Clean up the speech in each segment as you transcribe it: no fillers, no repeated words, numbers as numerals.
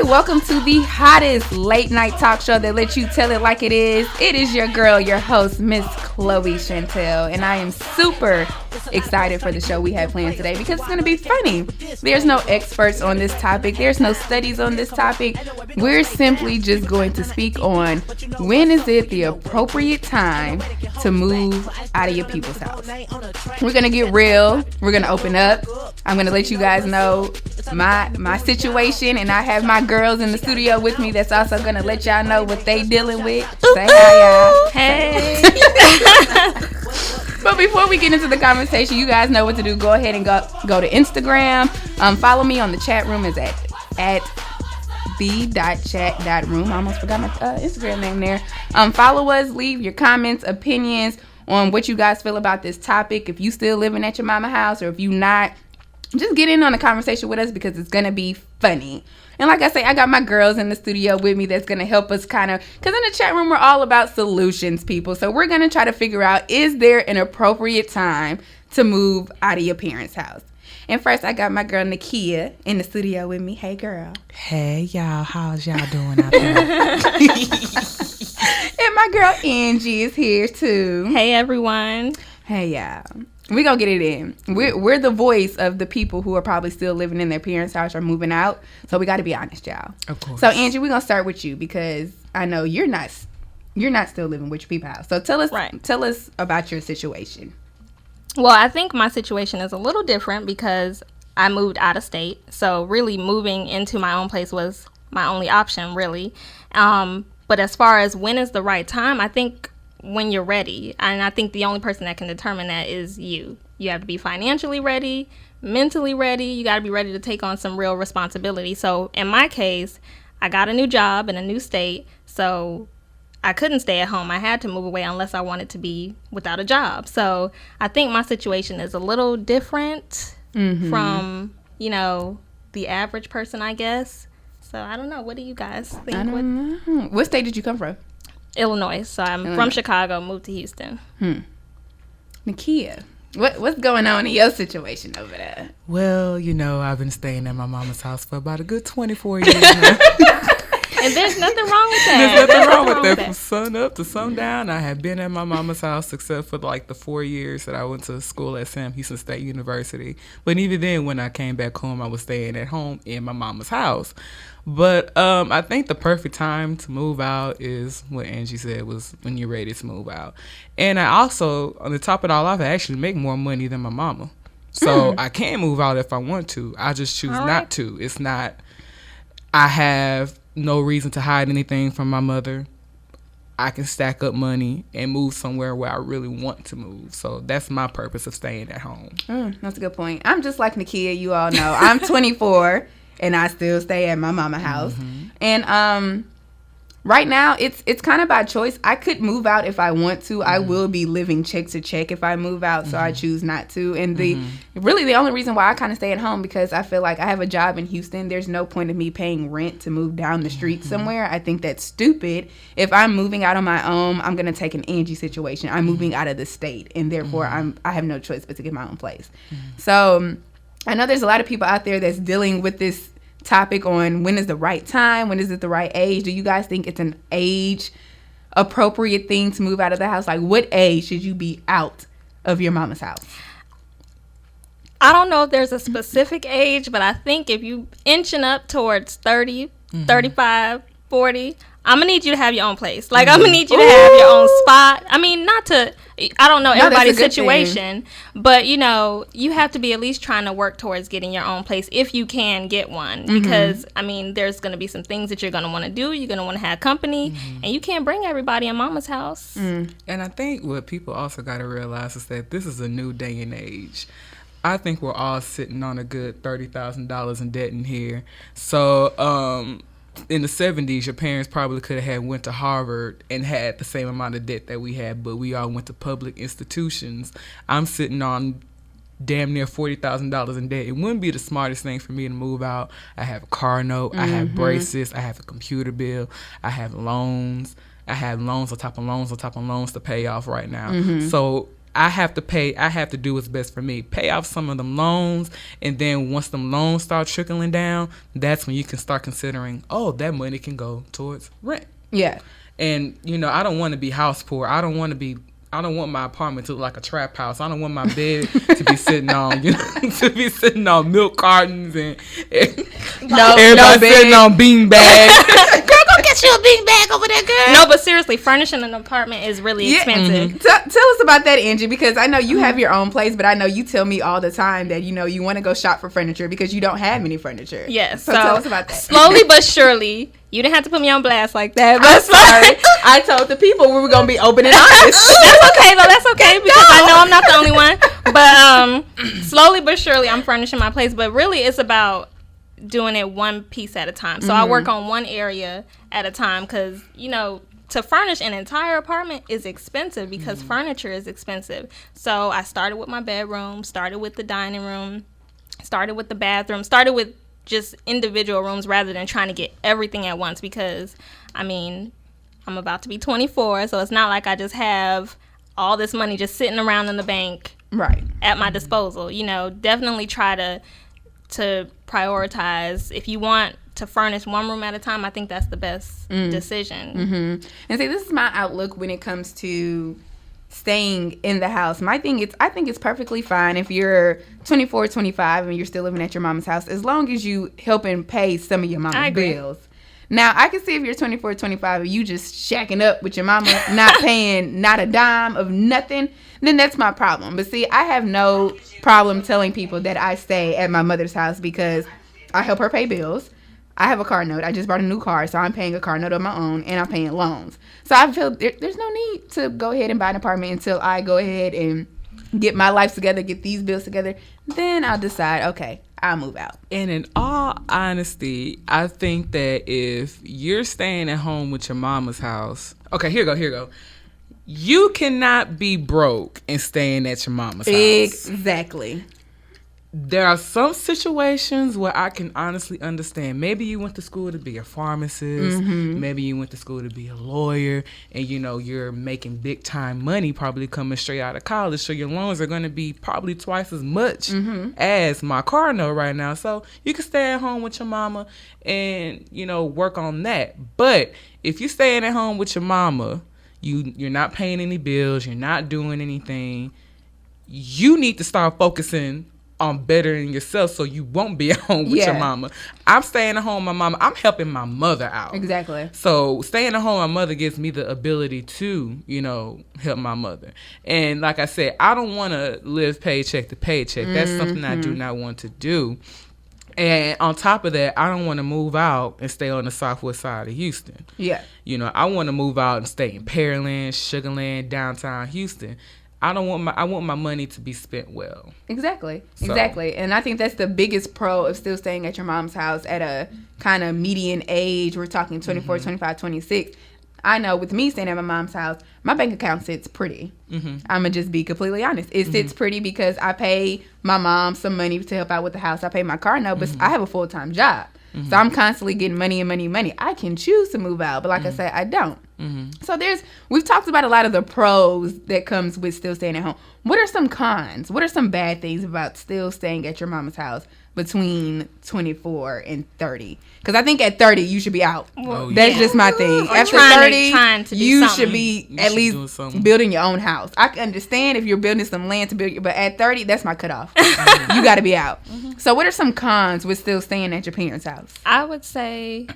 welcome to the hottest late night talk show that lets you tell it like it is. It is your girl, your host, Miss Chloe Chantel, and I am super excited for the show we have planned today because it's going to be funny. There's no experts on this topic. There's no studies on this topic. We're simply just going to speak on when is it the appropriate time to move out of your people's house. We're going to get real. We're going to open up. I'm going to let you guys know my situation, and I have my girls in the studio with me that's also going to let y'all know what they dealing with. Say hi, y'all. Hey. But before we get into the conversation, you guys know what to do. Go ahead and go to Instagram. Follow me on the chat room is at the.chat.room. I almost forgot my Instagram name there. Follow us. Leave your comments, opinions on what you guys feel about this topic. If you still living at your mama house or if you not, just get in on the conversation with us because it's going to be funny. And like I say, I got my girls in the studio with me that's going to help us kind of, because in the chat room, we're all about solutions, people. So we're going to try to figure out, is there an appropriate time to move out of your parents' house? And first, I got my girl, Nakia, in the studio with me. Hey, girl. Hey, y'all. How's y'all doing out there? And my girl, Angie, is here, too. Hey, everyone. Hey, y'all. We're going to get it in. We're the voice of the people who are probably still living in their parents' house or moving out. So we got to be honest, y'all. Of course. So, Angie, we're going to start with you because I know you're not still living with your people house. So tell us about your situation. Well, I think my situation is a little different because I moved out of state. So really moving into my own place was my only option, really. But as far as when is the right time, I think when you're ready. And I think the only person that can determine that is you. You have to be financially ready, mentally ready. You got to be ready to take on some real responsibility. So in my case, I got a new job in a new state. So I couldn't stay at home. I had to move away unless I wanted to be without a job. So I think my situation is a little different from, the average person, I guess. So I don't know. What do you guys think? I don't know. What state did you come from? Illinois. So I'm from Chicago, moved to Houston. Nakia, what's going on in your situation over there? Well, I've been staying at my mama's house for about a good 24 years now. And there's nothing wrong with that. There's nothing wrong with that. From sun up to sundown, I have been at my mama's house except for the 4 years that I went to school at Sam Houston State University. But even then, when I came back home, I was staying at home in my mama's house. But I think the perfect time to move out is what Angie said, was when you're ready to move out. And I also, on the top of it all off, I actually make more money than my mama. So I can move out if I want to. I just choose not to. It's not, I have no reason to hide anything from my mother. I can stack up money and move somewhere where I really want to move. So that's my purpose of staying at home. That's a good point. I'm just like Nakia, you all know. I'm 24 and I still stay at my mama house. And right now it's kind of by choice. I could move out if I want to. I will be living check to check if I move out, so I choose not to. And the only reason why I kind of stay at home, because I feel like I have a job in Houston. There's no point of me paying rent to move down the street somewhere. I think that's stupid. If I'm moving out on my own, I'm going to take an Angie situation. I'm moving out of the state, and therefore I have no choice but to get my own place. So I know there's a lot of people out there that's dealing with this topic on when is the right time, when is it the right age. Do you guys think it's an age appropriate thing to move out of the house? Like, what age should you be out of your mama's house? I don't know if there's a specific age, but I think if you inching up towards 30, 35, 40, I'm going to need you to have your own place. Like, I'm going to need you to have your own spot. I mean, I don't know everybody's situation, but, you have to be at least trying to work towards getting your own place if you can get one. Because, there's going to be some things that you're going to want to do. You're going to want to have company, and you can't bring everybody in mama's house. And I think what people also got to realize is that this is a new day and age. I think we're all sitting on a good $30,000 in debt in here. So, in the 70s, your parents probably could have went to Harvard and had the same amount of debt that we had, but we all went to public institutions. I'm sitting on damn near $40,000 in debt. It wouldn't be the smartest thing for me to move out. I have a car note. I have braces. I have a computer bill. I have loans. I have loans on top of loans on top of loans to pay off right now. So I have to do what's best for me. Pay off some of them loans, and then once them loans start trickling down, that's when you can start considering, oh, that money can go towards rent. Yeah. And, I don't want to be house poor. I don't want my apartment to look like a trap house. I don't want my bed to be sitting on milk cartons and everybody sitting on bean bags. Get you a bean bag over there, girl. No, but seriously, furnishing an apartment is really expensive. Mm-hmm. Tell us about that, Angie, because I know you have your own place, but I know you tell me all the time that, you want to go shop for furniture because you don't have any furniture. Yes. So tell us about that. Slowly but surely, you didn't have to put me on blast like that. I'm sorry. I told the people we were going to be open and honest. That's okay, though. That's okay, because I know I'm not the only one. But slowly but surely, I'm furnishing my place. But really, it's about doing it one piece at a time. So I work on one area at a time because, to furnish an entire apartment is expensive because furniture is expensive. So I started with my bedroom, started with the dining room, started with the bathroom, started with just individual rooms rather than trying to get everything at once because, I'm about to be 24, so it's not like I just have all this money just sitting around in the bank at my disposal. Definitely try to prioritize. If you want to furnish one room at a time, I think that's the best decision. Mm-hmm. And see, this is my outlook when it comes to staying in the house. My thing is, I think it's perfectly fine if you're 24, 25 and you're still living at your mama's house, as long as you help and pay some of your mama's bills. Now, I can see if you're 24, 25 and you just shacking up with your mama, not paying not a dime of nothing, then that's my problem. But see, I have no problem telling people that I stay at my mother's house because I help her pay bills. I have a car note. I just bought a new car, so I'm paying a car note of my own, and I'm paying loans. So I feel there's no need to go ahead and buy an apartment until I go ahead and get my life together, get these bills together. Then I'll decide, okay, I'll move out. And in all honesty, I think that if you're staying at home with your mama's house, okay, here you go. You cannot be broke and staying at your mama's house. Exactly. There are some situations where I can honestly understand. Maybe you went to school to be a pharmacist. Mm-hmm. Maybe you went to school to be a lawyer. And, you're making big time money probably coming straight out of college. So your loans are going to be probably twice as much as my car note right now. So you can stay at home with your mama and, work on that. But if you're staying at home with your mama, you're not paying any bills. You're not doing anything. You need to start focusing on bettering yourself so you won't be at home with your mama. I'm staying at home with my mama. I'm helping my mother out. Exactly. So staying at home with my mother gives me the ability to, help my mother. And like I said, I don't want to live paycheck to paycheck. That's something I do not want to do. And on top of that, I don't want to move out and stay on the southwest side of Houston. Yeah. I want to move out and stay in Pearland, Sugarland, downtown Houston. I want my money to be spent well. Exactly. And I think that's the biggest pro of still staying at your mom's house at a kind of median age. We're talking 24, 25, 26. I know with me staying at my mom's house, my bank account sits pretty. I'm going to just be completely honest. It sits pretty because I pay my mom some money to help out with the house. I pay my car note, but I have a full-time job. So I'm constantly getting money. I can choose to move out, but like I said, I don't. So we've talked about a lot of the pros that comes with still staying at home. What are some cons? What are some bad things about still staying at your mama's house between 24 and 30? Because I think at 30 you should be out. That's just my thing. After 30, you should be at least building your own house. I can understand if you're building some land to build, but at 30, that's my cutoff. You got to be out. So what are some cons with still staying at your parents' house? I would say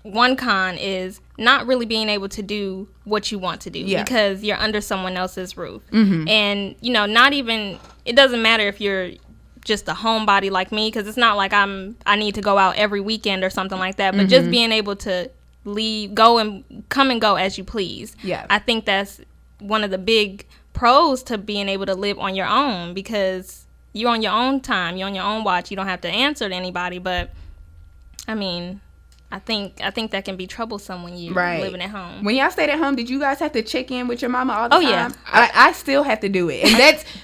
one con is not really being able to do what you want to do because you're under someone else's roof. And, not even, it doesn't matter if you're just a homebody like me, because it's not like I need to go out every weekend or something like that, but just being able to come and go as you please. I think that's one of the big pros to being able to live on your own, because you're on your own time, you're on your own watch, you don't have to answer to anybody. But I think that can be troublesome when you Right. living at home. When y'all stayed at home, did you guys have to check in with your mama all the time? yeah. I still have to do it. And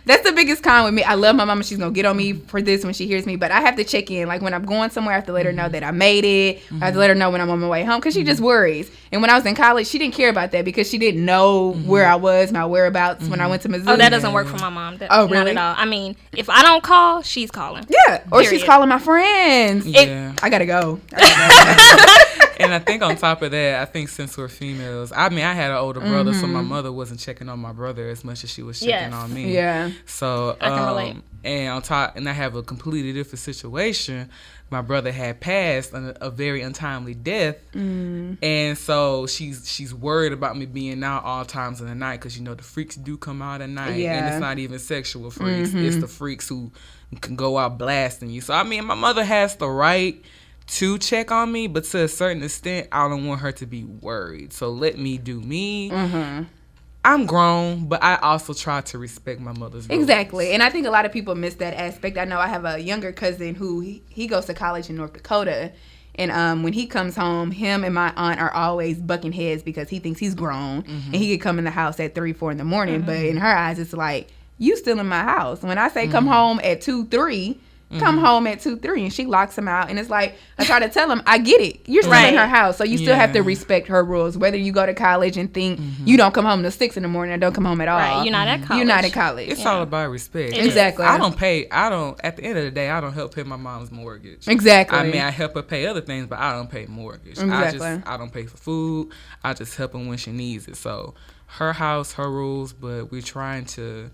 that's the biggest con with me. I love my mama. She's going to get on me for this when she hears me. But I have to check in. Like when I'm going somewhere, I have to let her know that I made it. I have to let her know when I'm on my way home because she just worries. And when I was in college, she didn't care about that because she didn't know where I was, my whereabouts when I went to Missouri. Oh, that doesn't work for my mom. Oh, really? Not at all. I mean, if I don't call, she's calling. Yeah. Or she's Period. calling my friends. Yeah. I got to go. And I think on top of that, I think since we're females, I mean, I had an older brother, so my mother wasn't checking on my brother as much as she was checking Yes. on me. Yeah. So I can relate. And on top, and I have a completely different situation. My brother had passed a very untimely death, and so she's worried about me being out all times of the night because the freaks do come out at night, and it's not even sexual freaks; it's the freaks who can go out blasting you. So I mean, my mother has the right to check on me, but to a certain extent, I don't want her to be worried. So let me do me. I'm grown, but I also try to respect my mother's rules. Exactly. And I think a lot of people miss that aspect. I know I have a younger cousin who he goes to college in North Dakota. And when he comes home, him and my aunt are always bucking heads because he thinks he's grown. And he could come in the house at 3, 4 in the morning. But in her eyes, it's like, you still in my house. When I say come home at 2, 3... come home at 2, 3, and she locks him out. And it's like, I try to tell him, I get it. You're still in her house, so you still have to respect her rules. Whether you go to college and think you don't come home till 6 in the morning or don't come home at all. Right, you're not at college. You're not at college. It's all about respect. Exactly. I don't, at the end of the day, I don't help pay my mom's mortgage. Exactly. I mean, I help her pay other things, but I don't pay mortgage. Exactly. I don't pay for food. I just help her when she needs it. So her house, her rules, but we're trying to,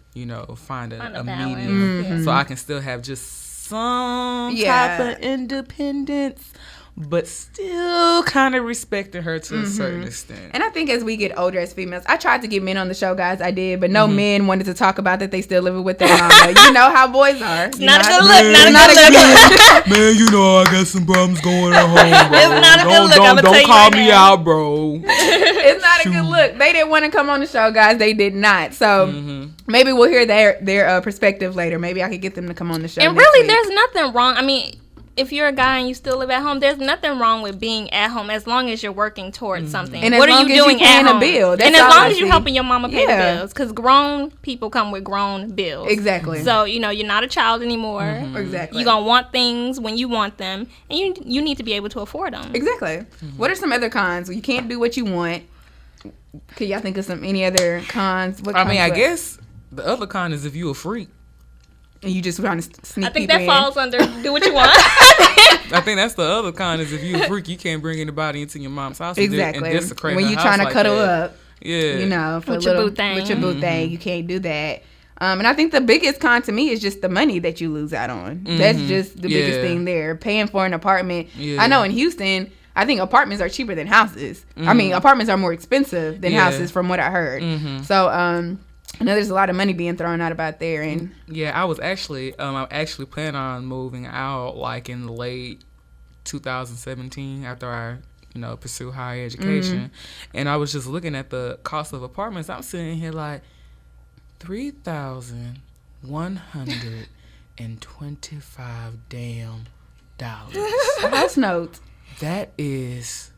find a medium so I can still have just some type of independence, but still kind of respecting her to a certain extent. And I think as we get older as females, I tried to get men on the show, guys. I did, but no men wanted to talk about that they still living with their mama. You know how boys are. Not a good look. Not a good look. Man, I got some problems going at home, bro. It's not a good look. I'ma tell Don't you call right me now. out, bro. It's not a good look. They didn't want to come on the show, guys. They did not. So maybe we'll hear their perspective later. Maybe I could get them to come on the show. And next really, week. there's nothing wrong. I mean, if you're a guy and you still live at home, there's nothing wrong with being at home as long as you're working towards something. And what as are long you as you doing paying at a home? bill. That's And as all long I as you're see. helping your mama pay Yeah. the bills, because grown people come with grown bills. Exactly. So you're not a child anymore. Exactly. You're gonna want things when you want them, and you need to be able to afford them. Exactly. What are some other cons? You can't do what you want. Could y'all think of any other cons? What I mean, cons I what? guess the other con is if you a freak. And you just trying to sneak I think people that in. falls under do what you want. I think that's the other con is if you a freak, you can't bring anybody into your mom's house Exactly. and desecrate when her you house trying to like cuddle that. up, Yeah. for With a your little boo thing. with your boo thing, you can't do that. And I think the biggest con to me is just the money that you lose out on. That's just the biggest thing there. Paying for an apartment. Yeah. I know in Houston, I think apartments are cheaper than houses. I mean, apartments are more expensive than houses from what I heard. So, I know there's a lot of money being thrown out about there. And Yeah, I was actually, I actually plan on moving out like in late 2017 after I, pursue higher education. And I was just looking at the cost of apartments. I'm sitting here like $3,125 damn dollars. house notes. That is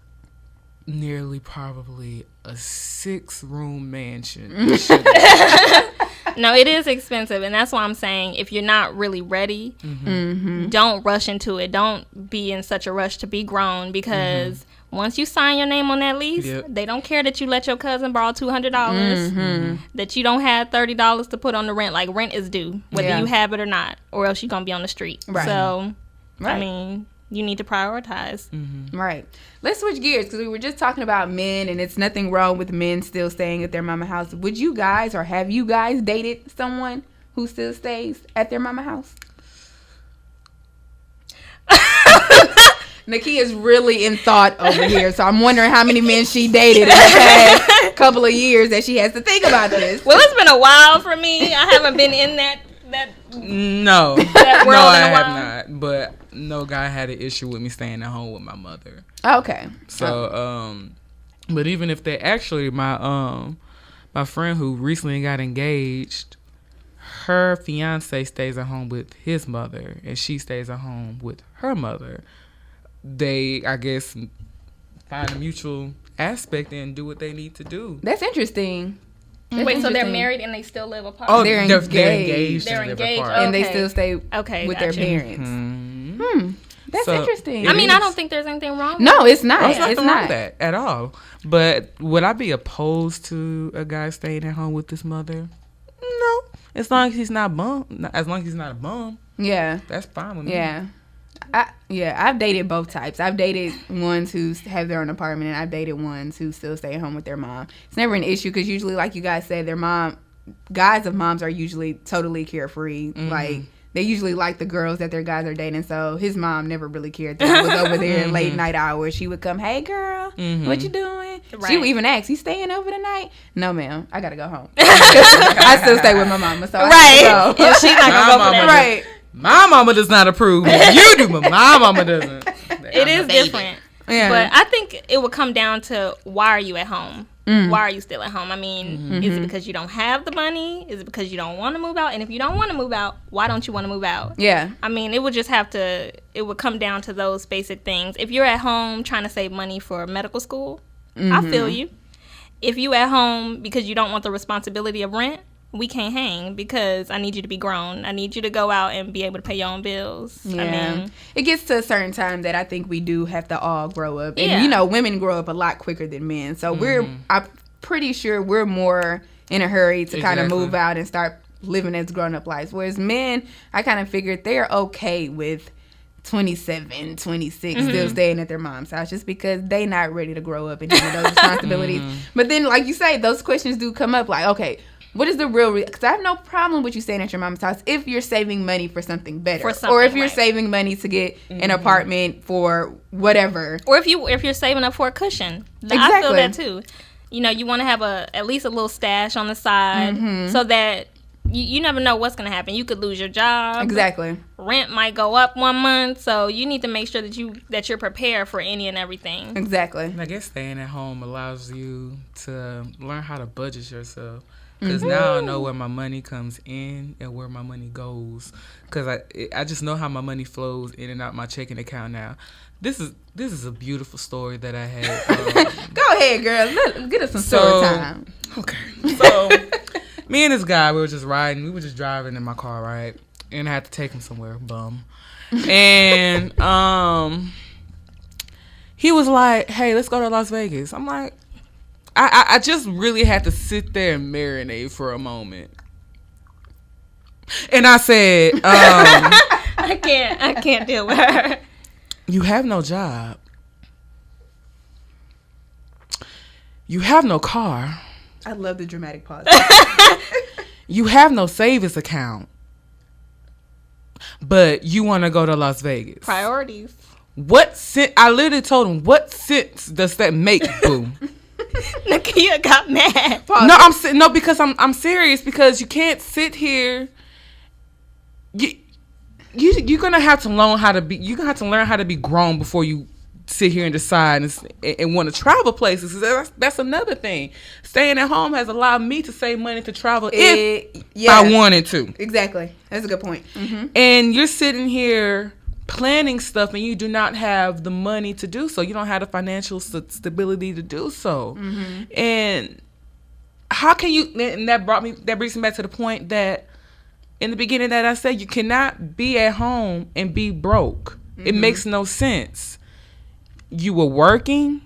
nearly probably a 6-room mansion. No, it is expensive, and that's why I'm saying if you're not really ready, don't rush into it. Don't be in such a rush to be grown because once you sign your name on that lease, they don't care that you let your cousin borrow $200, that you don't have $30 to put on the rent. Like, rent is due, whether you have it or not, or else you're going to be on the street. Right. So, Right. I mean, you need to prioritize. Right. Let's switch gears because we were just talking about men, and it's nothing wrong with men still staying at their mama house. Would you guys or have you guys dated someone who still stays at their mama house? Nakia is really in thought over here, so I'm wondering how many men she dated in the past couple of years that she has to think about this. Well, it's been a while for me. I haven't been in that No. that world No, I in a have while. not. But no guy had an issue with me staying at home with my mother. Okay. So, but even if they actually, my friend who recently got engaged, her fiance stays at home with his mother, and she stays at home with her mother. they, I guess, find a mutual aspect and do what they need to do. That's interesting. Wait, so they're married and they still live apart? Oh, They're they're engaged. engaged. They're and live engaged. apart. And they Okay. still stay with their gotcha. parents. That's So, interesting. I mean, It I is. don't think there's anything wrong with No, it's not. There's nothing It's wrong not. with that at all. But would I be opposed to a guy staying at home with his mother? No. As long as he's not bum. As long as he's not a bum, Yeah. that's fine with me. Yeah. I've dated both types. I've dated ones who have their own apartment, and I've dated ones who still stay at home with their mom. It's never an issue because usually, like you guys said, guys of moms are usually totally carefree. Like, they usually like the girls that their guys are dating. So his mom never really cared that I was over there in late night hours. She would come, hey girl, what you doing? She Right. would even ask, you staying over tonight? No, ma'am, I gotta go home. I still stay with my mama, so I have to go. Yeah, she's not My gonna go for mama that. Right. My mama does not approve. But you do, but my mama doesn't. It is different. Yeah. But I think it would come down to, why are you at home? Why are you still at home? I mean, is it because you don't have the money? Is it because you don't want to move out? And if you don't want to move out, why don't you want to move out? Yeah. I mean, it would come down to those basic things. If you're at home trying to save money for medical school, I feel you. If you at home because you don't want the responsibility of rent, we can't hang because I need you to be grown. I need you to go out and be able to pay your own bills. Yeah. I mean, It gets to a certain time that I think we do have to all grow up. And, Yeah. women grow up a lot quicker than men. So I'm pretty sure we're more in a hurry to kind of Exactly. move out and start living as grown-up lives. Whereas men, I kind of figured they're okay with 27, 26, still staying at their mom's house just because they not ready to grow up and handle those responsibilities. But then, like you say, those questions do come up like, okay, what is the real because I have no problem with you staying at your mom's house if you're saving money for something better. For something, or if you're right. saving money to get an apartment for whatever. or if you're saving up for a cushion. I feel Exactly. that too. You want to have at least a little stash on the side so that you never know what's going to happen. You could lose your job. Exactly. Rent might go up one month, so you need to make sure that you're prepared for any and everything. Exactly. I guess staying at home allows you to learn how to budget yourself. Because now I know where my money comes in and where my money goes. Because I just know how my money flows in and out my checking account now. This is a beautiful story that I had. Go ahead, girl. Get us some story time. Okay. So, me and this guy, we were just riding. We were just driving in my car, right? And I had to take him somewhere, bum. And he was like, hey, let's go to Las Vegas. I'm like, I just really had to sit there and marinate for a moment. And I said, I can't deal with her. you have no job. You have no car. I love the dramatic pause. You have no savings account. But you want to go to Las Vegas. Priorities. What sense? I literally told him, what sense does that make, boo? Nakia got mad. No, because I'm serious, because you can't sit here. You're gonna have to learn how to be. You're gonna have to learn how to be grown before you sit here and decide and want to travel places. That's another thing. Staying at home has allowed me to save money to travel if I wanted to. Exactly. That's a good point. Mm-hmm. And you're sitting here planning stuff and you do not have the money to do so. You don't have the financial stability to do so. Mm-hmm. And how can you, and that brings me back to the point that in the beginning that I said, you cannot be at home and be broke. Mm-hmm. It makes no sense. You were working.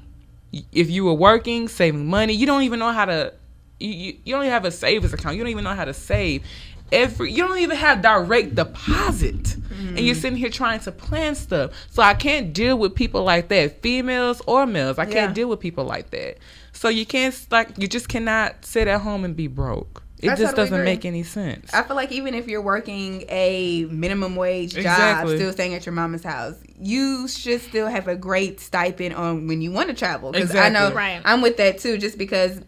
If you were working, saving money, you don't even know how to, you don't even have a savings account. You don't even know how to save. You don't even have direct deposit. And you're sitting here trying to plan stuff. So I can't deal with people like that, females or males. I can't deal with people like that. So you just cannot sit at home and be broke. It just doesn't make any sense. I feel like even if you're working a minimum wage job, still staying at your mama's house, you should still have a great stipend on when you want to travel. Because I know I'm with that too, just because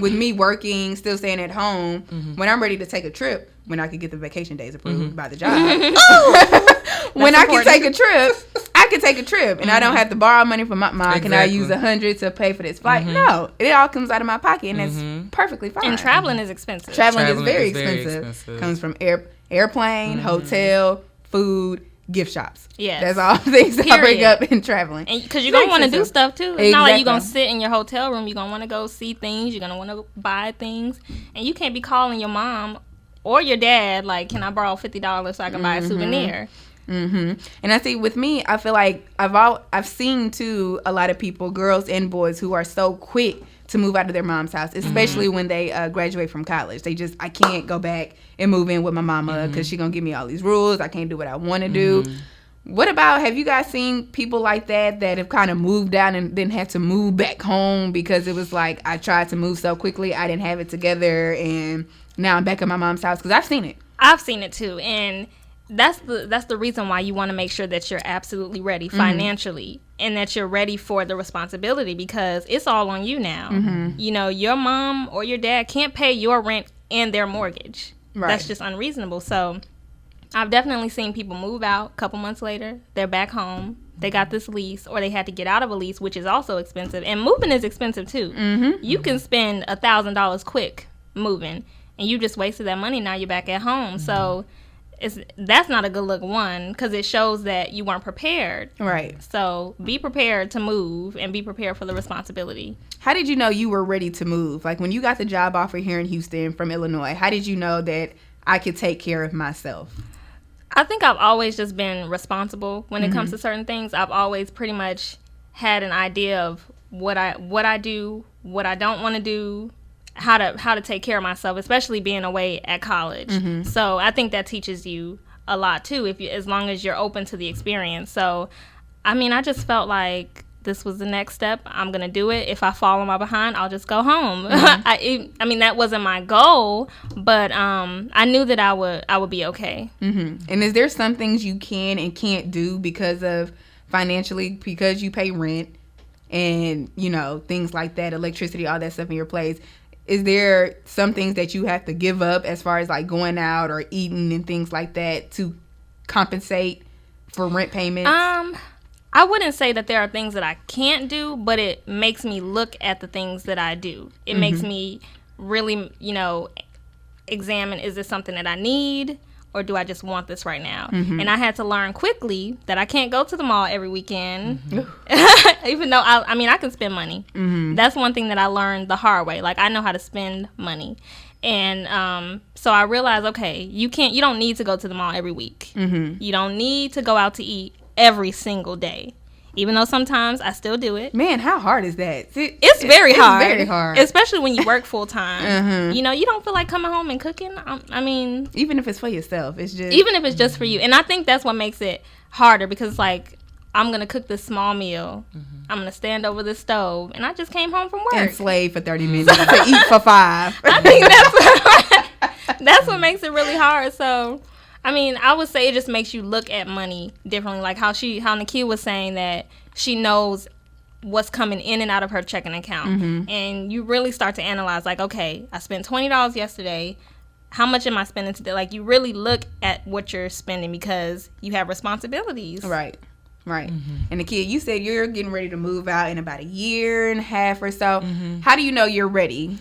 with me working, still staying at home, when I'm ready to take a trip, when I can get the vacation days approved by the job. When I can take a trip, and I don't have to borrow money from my mom. Can I use $100 to pay for this flight? No, it all comes out of my pocket, and that's perfectly fine. And traveling is expensive. Traveling is very expensive. Comes from airplane, hotel, food, gift shops. Yes. That's all things I bring Period. up in traveling. Because you're going to want to do stuff, too. It's not like you're going to Exactly. sit in your hotel room. You're going to want to go see things. You're going to want to buy things. And you can't be calling your mom or your dad, like, can I borrow $50 so I can buy a souvenir? And I see with me, I feel like I've seen too a lot of people, girls and boys, who are so quick to move out of their mom's house, especially when they graduate from college. They just, I can't go back and move in with my mama because she's gonna give me all these rules. I can't do what I want to do. What about, have you guys seen people like that have kind of moved out and then had to move back home because it was like, I tried to move so quickly, I didn't have it together, and now I'm back at my mom's house? Because I've seen it. I've seen it, too. And that's the reason why you want to make sure that you're absolutely ready financially and that you're ready for the responsibility, because it's all on you now. You know, your mom or your dad can't pay your rent and their mortgage. Right. That's just unreasonable. So I've definitely seen people move out a couple months later. They're back home. They got this lease, or they had to get out of a lease, which is also expensive. And moving is expensive, too. You can spend $1,000 quick moving, and you just wasted that money. Now you're back at home. So that's not a good look, one, because it shows that you weren't prepared. Right. So be prepared to move and be prepared for the responsibility. How did you know you were ready to move? Like, when you got the job offer here in Houston from Illinois, how did you know that I could take care of myself? I think I've always just been responsible when it comes to certain things. I've always pretty much had an idea of what I do, what I don't want to do, how to take care of myself, especially being away at college. So I think that teaches you a lot too, as long as you're open to the experience. So I mean, I just felt like this was the next step. I'm gonna do it. If I fall on my behind, I'll just go home. I mean, that wasn't my goal, but I knew that I would be okay. And is there some things you can and can't do because of financially, because you pay rent and, you know, things like that, electricity, all that stuff in your place? Is there some things that you have to give up as far as like going out or eating and things like that to compensate for rent payments? I wouldn't say that there are things that I can't do, but it makes me look at the things that I do. It makes me really, you know, examine, is this something that I need, or do I just want this right now? And I had to learn quickly that I can't go to the mall every weekend, even though I can spend money. That's one thing that I learned the hard way. Like, I know how to spend money. And so I realized, okay, you don't need to go to the mall every week. You don't need to go out to eat every single day, even though sometimes I still do it. Man, how hard is that? It's very hard. It's very hard, especially when you work full time. You know, you don't feel like coming home and cooking. I mean, even if it's for yourself, it's just just for you. And I think that's what makes it harder, because it's like, I'm gonna cook this small meal. I'm gonna stand over the stove, and I just came home from work and slave for 30 minutes to eat for 5. I think that's what makes it really hard. So, I mean, I would say it just makes you look at money differently. Like how Nakia was saying that she knows what's coming in and out of her checking account. And you really start to analyze, like, okay, I spent $20 yesterday. How much am I spending today? Like, you really look at what you're spending because you have responsibilities. Right. And Nakia, you said you're getting ready to move out in about a year and a half or so. How do you know you're ready?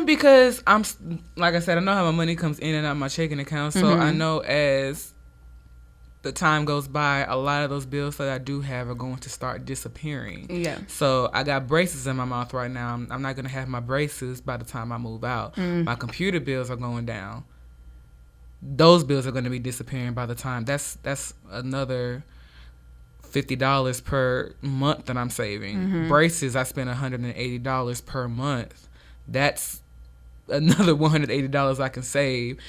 Because I'm, like I said, I know how my money comes in and out of my checking account. So I know as the time goes by, a lot of those bills that I do have are going to start disappearing. Yeah. So I got braces in my mouth right now. I'm not going to have my braces by the time I move out. My computer bills are going down. Those bills are going to be disappearing by the time. That's another $50 per month that I'm saving. Braces, I spend $180 per month. That's another $180 I can save.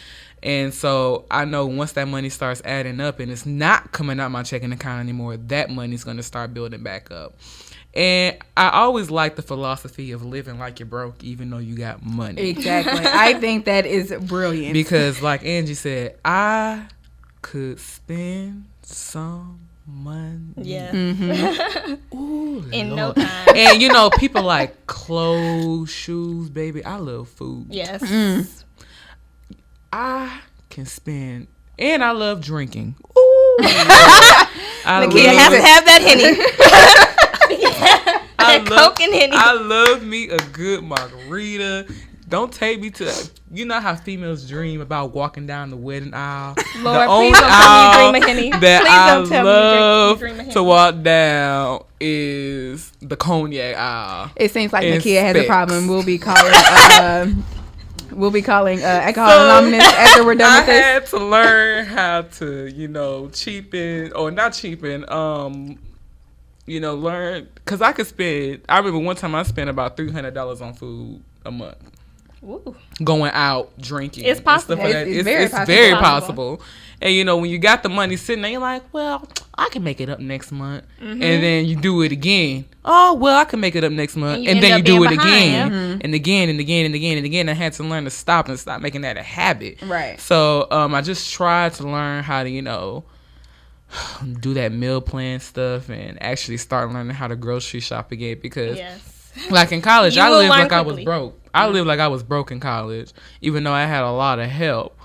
And so I know once that money starts adding up and it's not coming out my checking account anymore, that money's going to start building back up. And I always like the philosophy of living like you're broke even though you got money. Exactly. I think that is brilliant. Because like Angie said, I could spend some money. Yeah. Ooh, In no Lord. time. And you know, people like clothes, shoes, baby. I love food. Yes. I can spend, and I love drinking. Ooh. Nakia has to have that Henny. Coke and Henny. I love me a good margarita. don't take me to. You know how females dream about walking down the wedding aisle. Lord, The please only don't tell aisle me you dream of Henny. that Please I don't tell me love you dream of to Henny. walk down is the cognac aisle. It seems like And Nakia has a Specs. problem. We'll be calling Alcohol Anonymous after we're done I with this. had to learn how to, cheapen or not cheapen. Learn because I could spend. I remember one time I spent about $300 on food a month. Ooh. Going out drinking. It's and possible. stuff like that. It's It's very very possible. possible. And when you got the money sitting there, you're like, well, I can make it up next month. Mm-hmm. And then you do it again. Oh, well, I can make it up next month. And you And end then up you do being it behind, again. yeah. And again and again and again and again. I had to learn to stop making that a habit. Right. So I just tried to learn how to, do that meal plan stuff and actually start learning how to grocery shop again because Yes. like in college, You I will lived learn like I was quickly. broke. I lived like I was broke in college, even though I had a lot of help.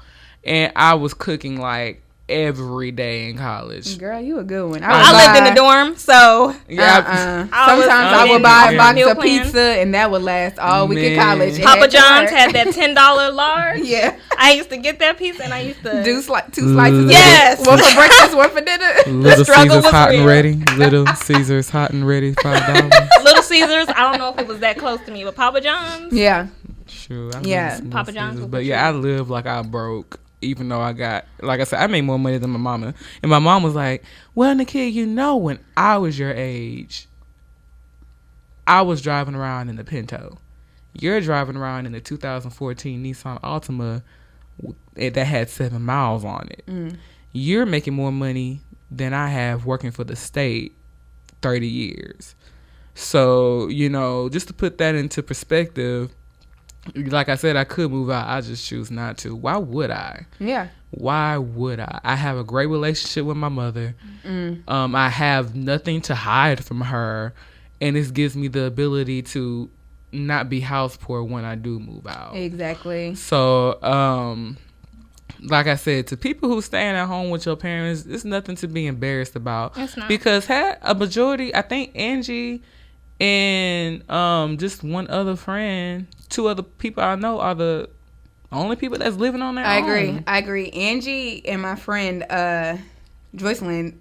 And I was cooking like every day in college. Girl, you a good one. I lived in the dorm, so Yeah, I was Sometimes I would in buy a box meal of plans. pizza, and that would last all week in Man. college. It Papa had to John's work. had that $10 large. Yeah. I used to get that pizza, and I used to Do two slices. of Yes. it. One for breakfast, one for dinner. Little struggle Caesars was hot and real. ready. Little Caesars hot and ready, $5. Little Caesars. I don't know if it was that close to me, but Papa John's. Yeah. Sure. I Yeah. love some Papa Little John's Caesars. was But the yeah, I lived like I broke. Even though I got, like I said, I made more money than my mama. And my mom was like, well, Nakia, when I was your age, I was driving around in the Pinto. You're driving around in the 2014 Nissan Altima that had 7 miles on it. You're making more money than I have working for the state 30 years. So, just to put that into perspective, like I said, I could move out. I just choose not to. Why would I? Yeah. Why would I? I have a great relationship with my mother. I have nothing to hide from her. And this gives me the ability to not be house poor when I do move out. Exactly. So, like I said, to people who staying at home with your parents, it's nothing to be embarrassed about. It's not. Because had a majority, I think Angie and just one other friend, 2 other people I know are the only people that's living on their own. I agree. Angie and my friend Joycelyn,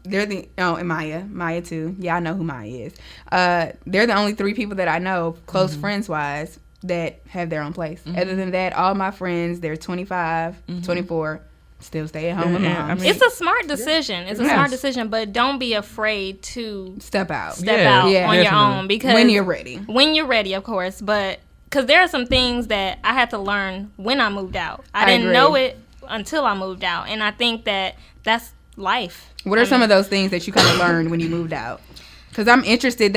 and Maya too. Yeah, I know who Maya is. They're the only 3 people that I know, close friends wise, that have their own place. Other than that, all my friends, they're 25, 24, still stay at home with Yeah, mom. I mean- It's a smart decision. It's a Yes. smart decision, but don't be afraid to Step out. step Yeah, out yeah, on your definitely. own because When you're ready. when you're ready, of course. But because there are some things that I had to learn when I moved out. I didn't agree. know it until I moved out, and I think that that's life. What are some of those things that you kind of learned when you moved out? Because I'm interested.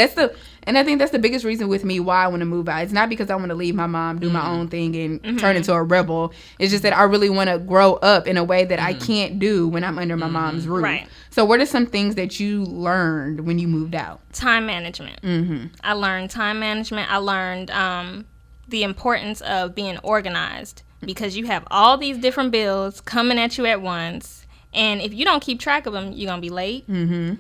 And I think that's the biggest reason with me why I want to move out. It's not because I want to leave my mom, do my own thing, and turn into a rebel. It's just that I really want to grow up in a way that I can't do when I'm under my mom's roof. Right. So what are some things that you learned when you moved out? Time management. Mm-hmm. I learned time management. I learned the importance of being organized because you have all these different bills coming at you at once. And if you don't keep track of them, you're going to be late. Mm-hmm.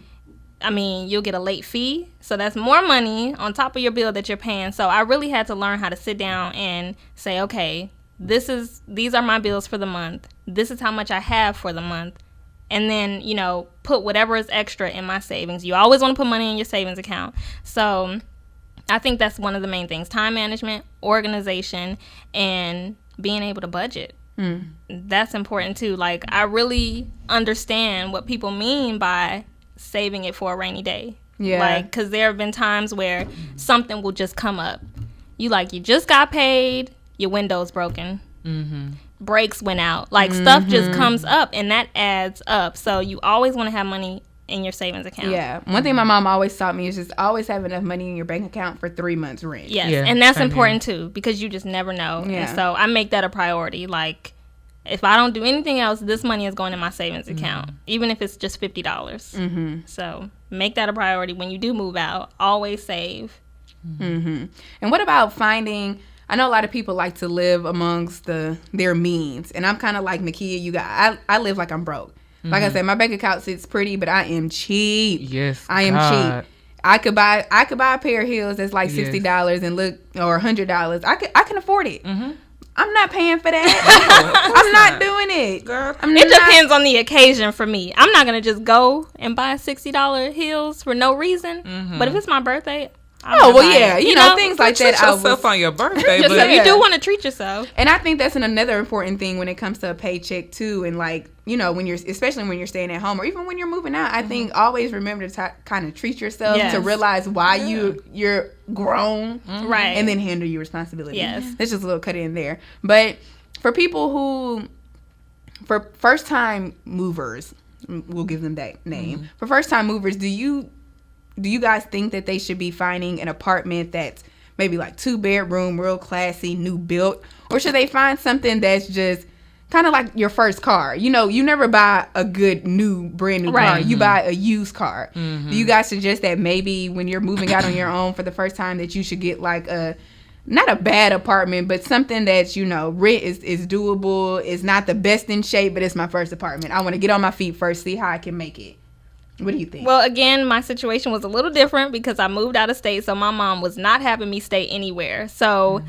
I mean, you'll get a late fee. So that's more money on top of your bill that you're paying. So I really had to learn how to sit down and say, okay, these are my bills for the month. This is how much I have for the month. And then, put whatever is extra in my savings. You always want to put money in your savings account. So I think that's one of the main things. Time management, organization, and being able to budget. That's important too. Like, I really understand what people mean by saving it for a rainy day. Yeah. Like, because there have been times where something will just come up. You just got paid, your window's broken. Brakes went out. Like, stuff just comes up, and that adds up. So you always want to have money in your savings account. Yeah. One thing my mom always taught me is just always have enough money in your bank account for 3 months rent. Yes, Yeah, and that's same important too because you just never know. Yeah. And so I make that a priority. Like, if I don't do anything else, this money is going in my savings account, even if it's just $50. Mm-hmm. So make that a priority when you do move out. Always save. Mm-hmm. And what about finding? I know a lot of people like to live amongst their means, and I'm kind of like Nakia. I live like I'm broke. Like I said, my bank account sits pretty, but I am cheap. Yes, I am God. cheap. I could buy a pair of heels that's like $60 and look, or $100. I can afford it. Mm-hmm. I'm not paying for that. I'm not doing it. Girl. It depends on the occasion for me. I'm not gonna just go and buy $60 heels for no reason. Mm-hmm. But if it's my birthday, you know, things like that. Treat yourself on your birthday, but you do want to treat yourself. And I think that's another important thing when it comes to a paycheck too. And like, you know, especially when you're staying at home or even when you're moving out, I think always remember to kind of treat yourself, to realize why you're grown, right, and then handle your responsibility. Yes, that's just a little cut in there. But for people for first time movers, we'll give them that name. Mm-hmm. For first time movers, do you guys think that they should be finding an apartment that's maybe like 2-bedroom, real classy, new built? Or should they find something that's just kind of like your first car? You know, you never buy a good brand new car. You buy a used car. Mm-hmm. Do you guys suggest that maybe when you're moving out on your own for the first time that you should get like not a bad apartment, but something that, you know, rent is doable, is not the best in shape, but it's my first apartment. I want to get on my feet first, see how I can make it. What do you think? Well, again, my situation was a little different because I moved out of state, so my mom was not having me stay anywhere. So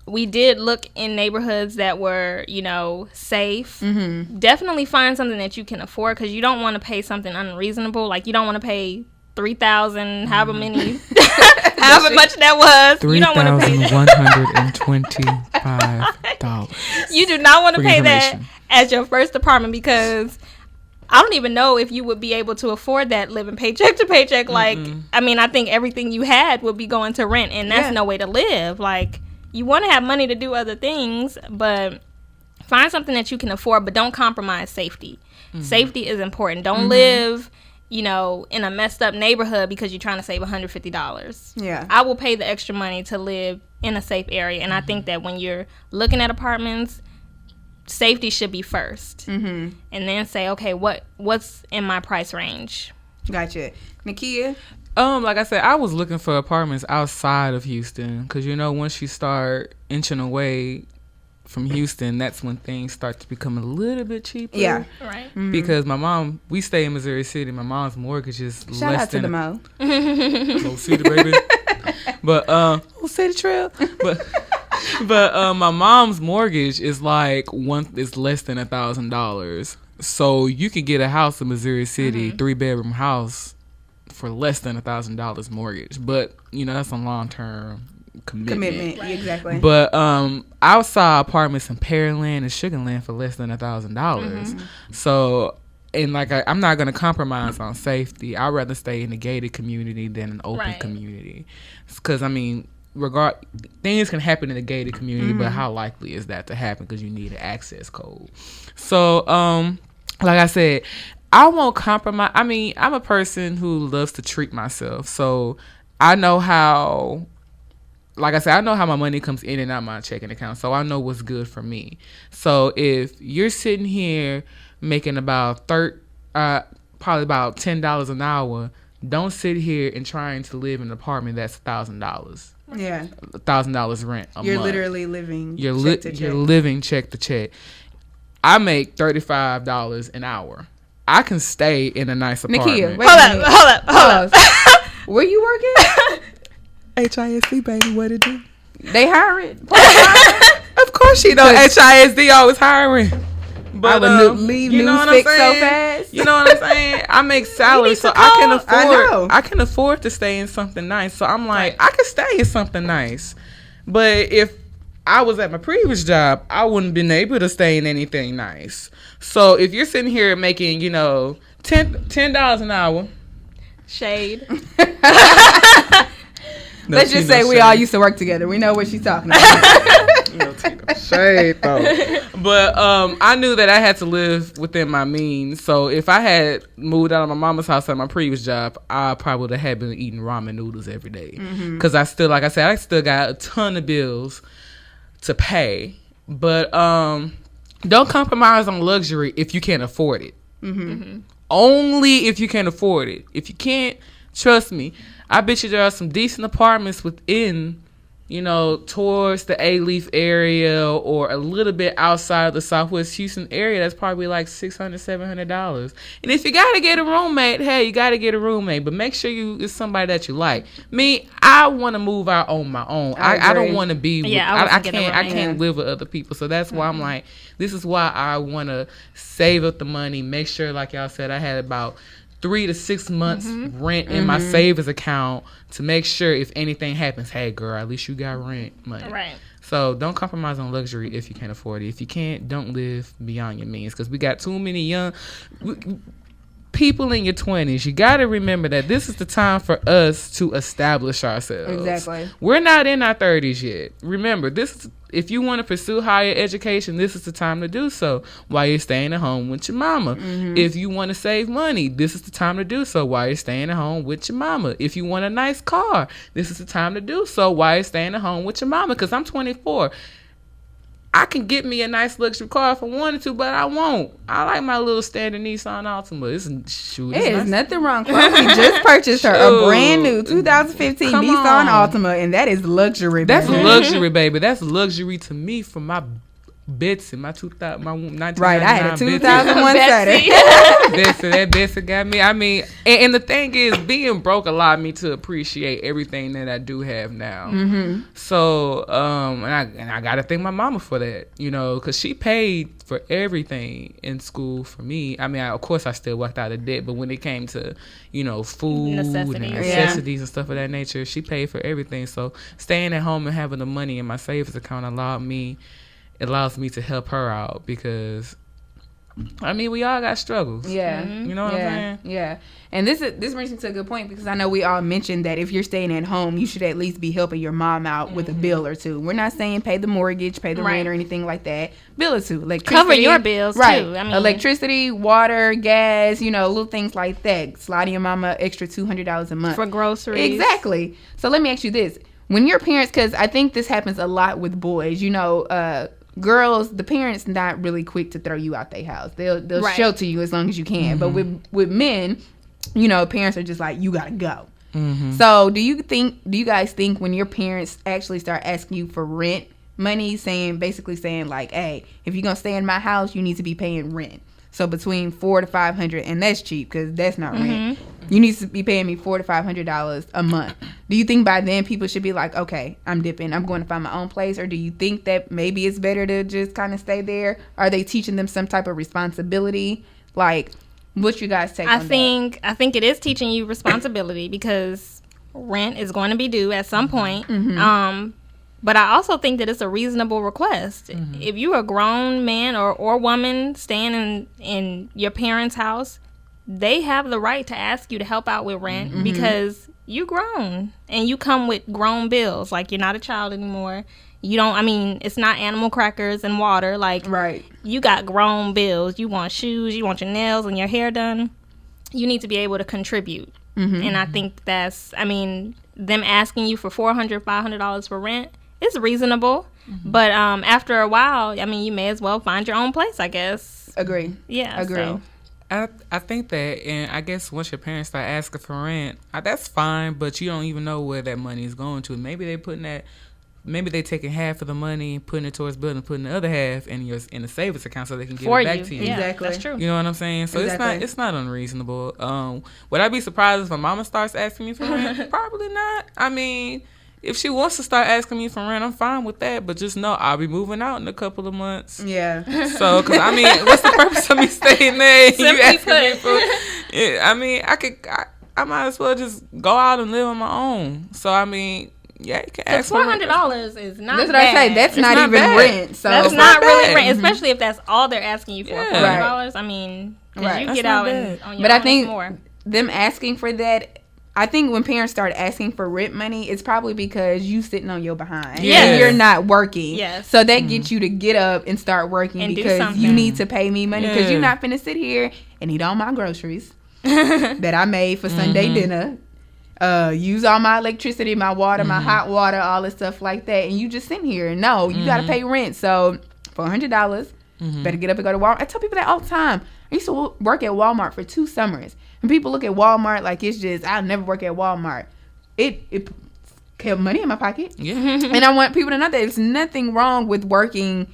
we did look in neighborhoods that were, you know, safe. Mm-hmm. Definitely find something that you can afford, because you don't want to pay something unreasonable. Like, you don't want to pay $3,000, however many, however much that was. You don't want to pay $3,125. You do not want to pay that as your first apartment, because I don't even know if you would be able to afford that living paycheck to paycheck. Like, I mean, I think everything you had would be going to rent, and that's no way to live. Like, you want to have money to do other things, but find something that you can afford, but don't compromise safety. Mm-hmm. Safety is important. Don't live, you know, in a messed up neighborhood because you're trying to save $150. Yeah. I will pay the extra money to live in a safe area, and I think that when you're looking at apartments, safety should be first, and then say, okay, what's in my price range? Gotcha. Nakia? Like I said, I was looking for apartments outside of Houston, because, you know, once you start inching away from Houston, that's when things start to become a little bit cheaper. Yeah. Right. Mm-hmm. Because we stay in Missouri City. My mom's mortgage is Shout less out to than the Mo. Mo City, baby. But City Trail. But my mom's mortgage is like is less than $1,000. So you can get a house in Missouri City, 3-bedroom house, for less than $1,000 mortgage. But, you know, that's a long-term commitment. Right. Exactly. But I saw apartments in Pearland and Sugarland for less than $1,000. So, and like I'm not gonna compromise on safety. I'd rather stay in a gated community than an open community, because I mean, things can happen in a gated community, but how likely is that to happen? Because you need an access code. So, like I said, I won't compromise. I mean, I'm a person who loves to treat myself, so I know how. Like I said, I know how my money comes in and out my checking account, so I know what's good for me. So if you're sitting here making about probably about $10 an hour, don't sit here and trying to live in an apartment that's $1,000. Yeah, $1,000 rent a month. You're literally living. You're living check to check. I make $35 an hour. I can stay in a nice apartment. Nakia, hold up. Where you working? HISD, baby, what it do? They hiring? Of course you know HISD always hiring. But I would leave news fix so fast. You know what I'm saying? I make salary, so I can afford to stay in something nice. So I'm like, I can stay in something nice. But if I was at my previous job, I wouldn't been able to stay in anything nice. So if you're sitting here making, you know, $10 an hour, shade. Let's just say we all used to work together. We know what she's talking about. Shade though. But I knew that I had to live within my means. So if I had moved out of my mama's house at my previous job, I probably would have been eating ramen noodles every day. Because I still, like I said, I still got a ton of bills to pay. But don't compromise on luxury if you can't afford it. Only if you can't afford it. If you can't, trust me, I bet you there are some decent apartments within towards the A-Leaf area or a little bit outside of the Southwest Houston area, that's probably like $600, $700. And if you got to get a roommate, hey, you got to get a roommate. But make sure it's somebody that you like. Me, I want to move out on my own. I don't want to be with, I can't live with other people. So that's why I'm like, this is why I want to save up the money, make sure, like y'all said, I had about 3 to 6 months rent in my savings account to make sure if anything happens, hey girl, at least you got rent money. Right. So don't compromise on luxury if you can't afford it. If you can't, don't live beyond your means, because we got too many young people in your 20s. You got to remember that this is the time for us to establish ourselves. Exactly. We're not in our 30s yet. Remember, if you want to pursue higher education, this is the time to do so while you're staying at home with your mama. If you want to save money, this is the time to do so while you're staying at home with your mama. If you want a nice car, this is the time to do so while you're staying at home with your mama. Because I'm 24. I can get me a nice luxury car if I wanted to, but I won't. I like my little standard Nissan Altima. There's nothing wrong. Chloe just purchased her a brand new 2015 Nissan Altima, and that is luxury. That's luxury, baby. That's luxury to me for my Betsy, my 1999 right, I had a 2001 Betsy. That Betsy got me. I mean, and the thing is, being broke allowed me to appreciate everything that I do have now. So, and I gotta thank my mama for that, because she paid for everything in school for me. I mean, of course, I still walked out of debt, but when it came to, food and necessities and stuff of that nature, she paid for everything. So, staying at home and having the money in my savings account allows me to help her out, because I mean, we all got struggles. Yeah. You know what I'm saying? Yeah. And this brings me to a good point, because I know we all mentioned that if you're staying at home, you should at least be helping your mom out with a bill or two. We're not saying pay the mortgage, pay the rent or anything like that. Bill or two. Cover your bills too. I mean, electricity, water, gas, little things like that. Sliding your mama extra $200 a month. For groceries. Exactly. So let me ask you this. When your parents, because I think this happens a lot with boys, girls, the parents not really quick to throw you out their house. They'll shelter you as long as you can. But with men, parents are just like, you gotta go. So do you guys think when your parents actually start asking you for rent money, basically saying like, hey, if you're gonna stay in my house, you need to be paying rent. So between $400 to $500, and that's cheap because that's not rent. You need to be paying me $400 to $500 a month. Do you think by then people should be like, okay, I'm dipping, I'm going to find my own place? Or do you think that maybe it's better to just kind of stay there? Are they teaching them some type of responsibility? Like, what's your guys' take on that? I think it is teaching you responsibility, because rent is going to be due at some point. But I also think that it's a reasonable request. If you're a grown man or woman staying in your parents' house, they have the right to ask you to help out with rent, because you grown and you come with grown bills. Like, you're not a child anymore. It's not animal crackers and water. Like, you got grown bills. You want shoes, you want your nails and your hair done. You need to be able to contribute. And I think them asking you for $400, $500 for rent, it's reasonable. But after a while, you may as well find your own place, I guess. Agree. Yeah. Agree. So. I think that, and I guess once your parents start asking for rent, that's fine, but you don't even know where that money is going to. Maybe they taking half of the money, putting it towards building, putting the other half in the savings account so they can give it back to you. Yeah, exactly. That's true. You know what I'm saying? So it's not unreasonable. Would I be surprised if my mama starts asking me for rent? Probably not. I mean, if she wants to start asking me for rent, I'm fine with that. But just know I'll be moving out in a couple of months. Yeah. So, because what's the purpose of me staying there? Simply You asking me for? Yeah, I might as well just go out and live on my own. So yeah, you can ask for $400 is not. That's what bad. I say. That's not even bad. rent. So that's not really rent, especially if that's all they're asking you for. Yeah. $400. Because you That's get not out bad. on your but own I think more. Them asking for that, I think when parents start asking for rent money, it's probably because you sitting on your behind. Yes. And you're not working. Yes. So that gets you to get up and start working And do because something. you need to pay me money because Yeah. you're not finna sit here and eat all my groceries that I made for Sunday dinner. Use all my electricity, my water, my hot water, all this stuff like that. And you just sitting here. No, you got to pay rent. So for $100, better get up and go to Walmart. I tell people that all the time. I used to work at Walmart for 2 summers. And people look at Walmart like it's just, I'll never work at Walmart. It have money in my pocket. Yeah. And I want people to know that there's nothing wrong with working,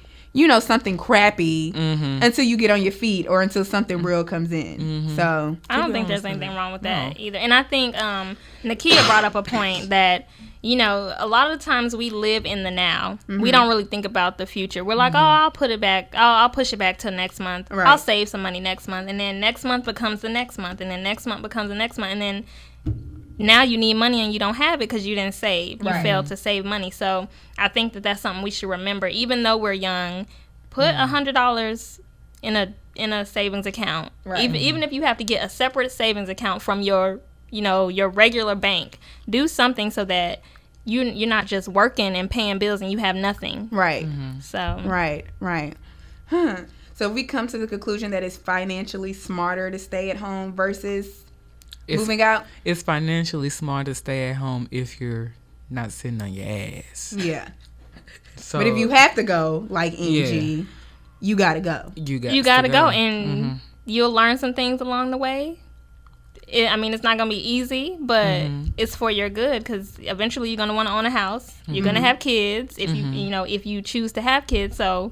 something crappy until you get on your feet or until something real comes in. So I don't think there's anything wrong with that either. And I think Nakia brought up a point that, a lot of times we live in the now. We don't really think about the future. We're like, I'll put it back. I'll push it back till next month. Right. I'll save some money next month. And then next month becomes the next month. And then next month becomes the next month. And then now you need money and you don't have it because you didn't save. You failed to save money. So I think that that's something we should remember. Even though we're young, put $100 in a savings account. Right. Even if you have to get a separate savings account from your regular bank, do something so that you're not just working and paying bills and you have nothing. Right. So right. So we come to the conclusion that it's financially smarter to stay at home versus moving out. It's financially smart to stay at home if you're not sitting on your ass. Yeah. So, but if you have to go, like Angie, you gotta go. You gotta go, and you'll learn some things along the way. It's not gonna be easy, but it's for your good because eventually you're gonna want to own a house. You're gonna have kids if if you choose to have kids. So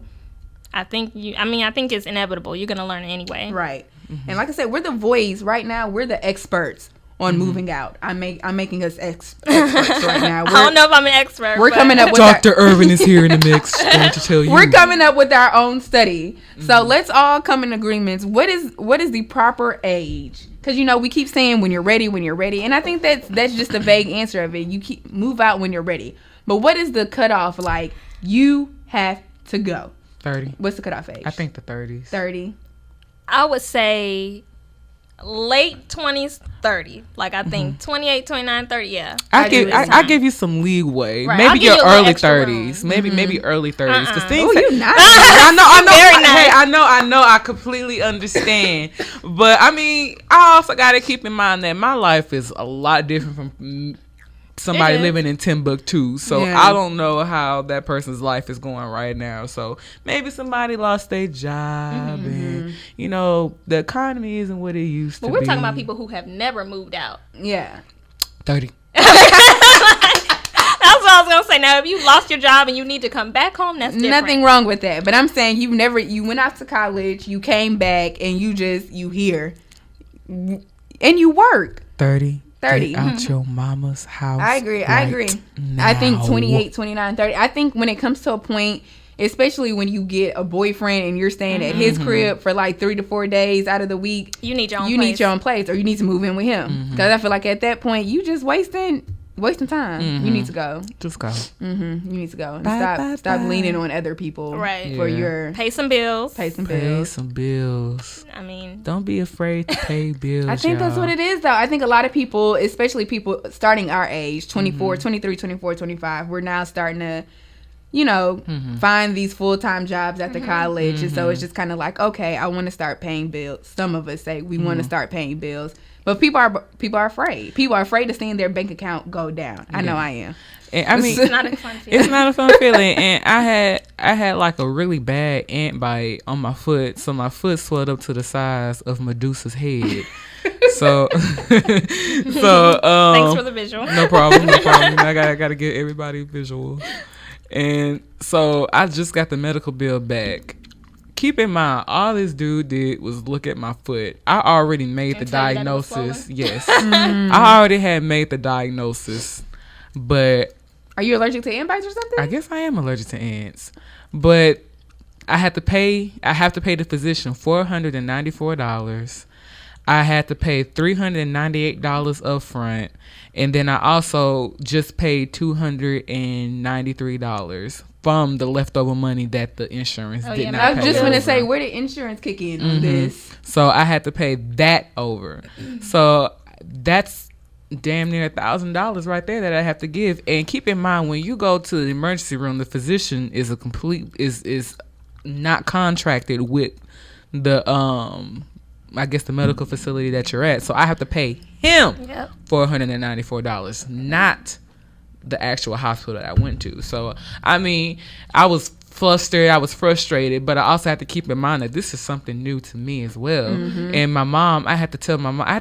I think it's inevitable. You're gonna learn anyway. Right. And like I said, we're the voice right now. We're the experts on moving out. I'm making us experts right now. I don't know if I'm an expert. We're coming up with Dr. Irvin is here in the mix. Going to tell you. We're coming up with our own study. So let's all come in agreements. What is the proper age? Because we keep saying when you're ready, and I think that's just a vague answer of it. You move out when you're ready. But what is the cutoff? Like you have to go. 30. What's the cutoff age? I think the 30s. 30. I would say late 20s, 30. Like I think 28, 29, 30. Yeah. I give you some leeway. Right. Maybe your early 30s. Maybe early 30s. Because things. You nice. I know. Very nice. Hey, I know. I completely understand. But I also got to keep in mind that my life is a lot different from somebody living in Timbuktu. So I don't know how that person's life is going right now. So maybe somebody lost their job and the economy isn't what it used to be. But we're talking about people who have never moved out. Yeah. 30. That's what I was gonna say. Now, if you lost your job and you need to come back home, that's different. Nothing wrong with that. But I'm saying you went out to college, you came back, and you here, and you work. 30. Get 30. out your mama's house. I agree. Now. I think 28, 29, 30. I think when it comes to a point, especially when you get a boyfriend and you're staying at his crib for like 3 to 4 days out of the week, you need your own place, or you need to move in with him. Because I feel like at that point, you just wasting time. You need to go. Just go. You need to go. And stop leaning on other people. Right. For your pay some bills. Pay some bills. Don't be afraid to pay bills. I think that's what it is, though. I think a lot of people, especially people starting our age, 24, 23, 24, 25, we're now starting to, find these full-time jobs after college. And so it's just kind of like, okay, I want to start paying bills. Some of us say we want to start paying bills. But people are afraid. People are afraid to seeing their bank account go down. I know I am. And it's not a fun feeling. It's not a fun feeling. And I had like a really bad ant bite on my foot, so my foot swelled up to the size of Medusa's head. So Thanks for the visual. No problem. I gotta get everybody visual. And so I just got the medical bill back. Keep in mind, all this dude did was look at my foot. I already made the diagnosis. Yes. I already had made the diagnosis. But are you allergic to ant bites or something? I guess I am allergic to ants. But I have to pay the physician $494. I had to pay $398 up front. And then I also just paid $293 from the leftover money that the insurance did not pay. I was just going to say, where did insurance kick in on this? So I had to pay that over. So that's damn near $1,000 right there that I have to give. And keep in mind, when you go to the emergency room, the physician is is not contracted with the I guess the medical facility that you're at. So I have to pay him $494, not the actual hospital that I went to. So, I was flustered. I was frustrated, but I also have to keep in mind that this is something new to me as well. And my mom, I had to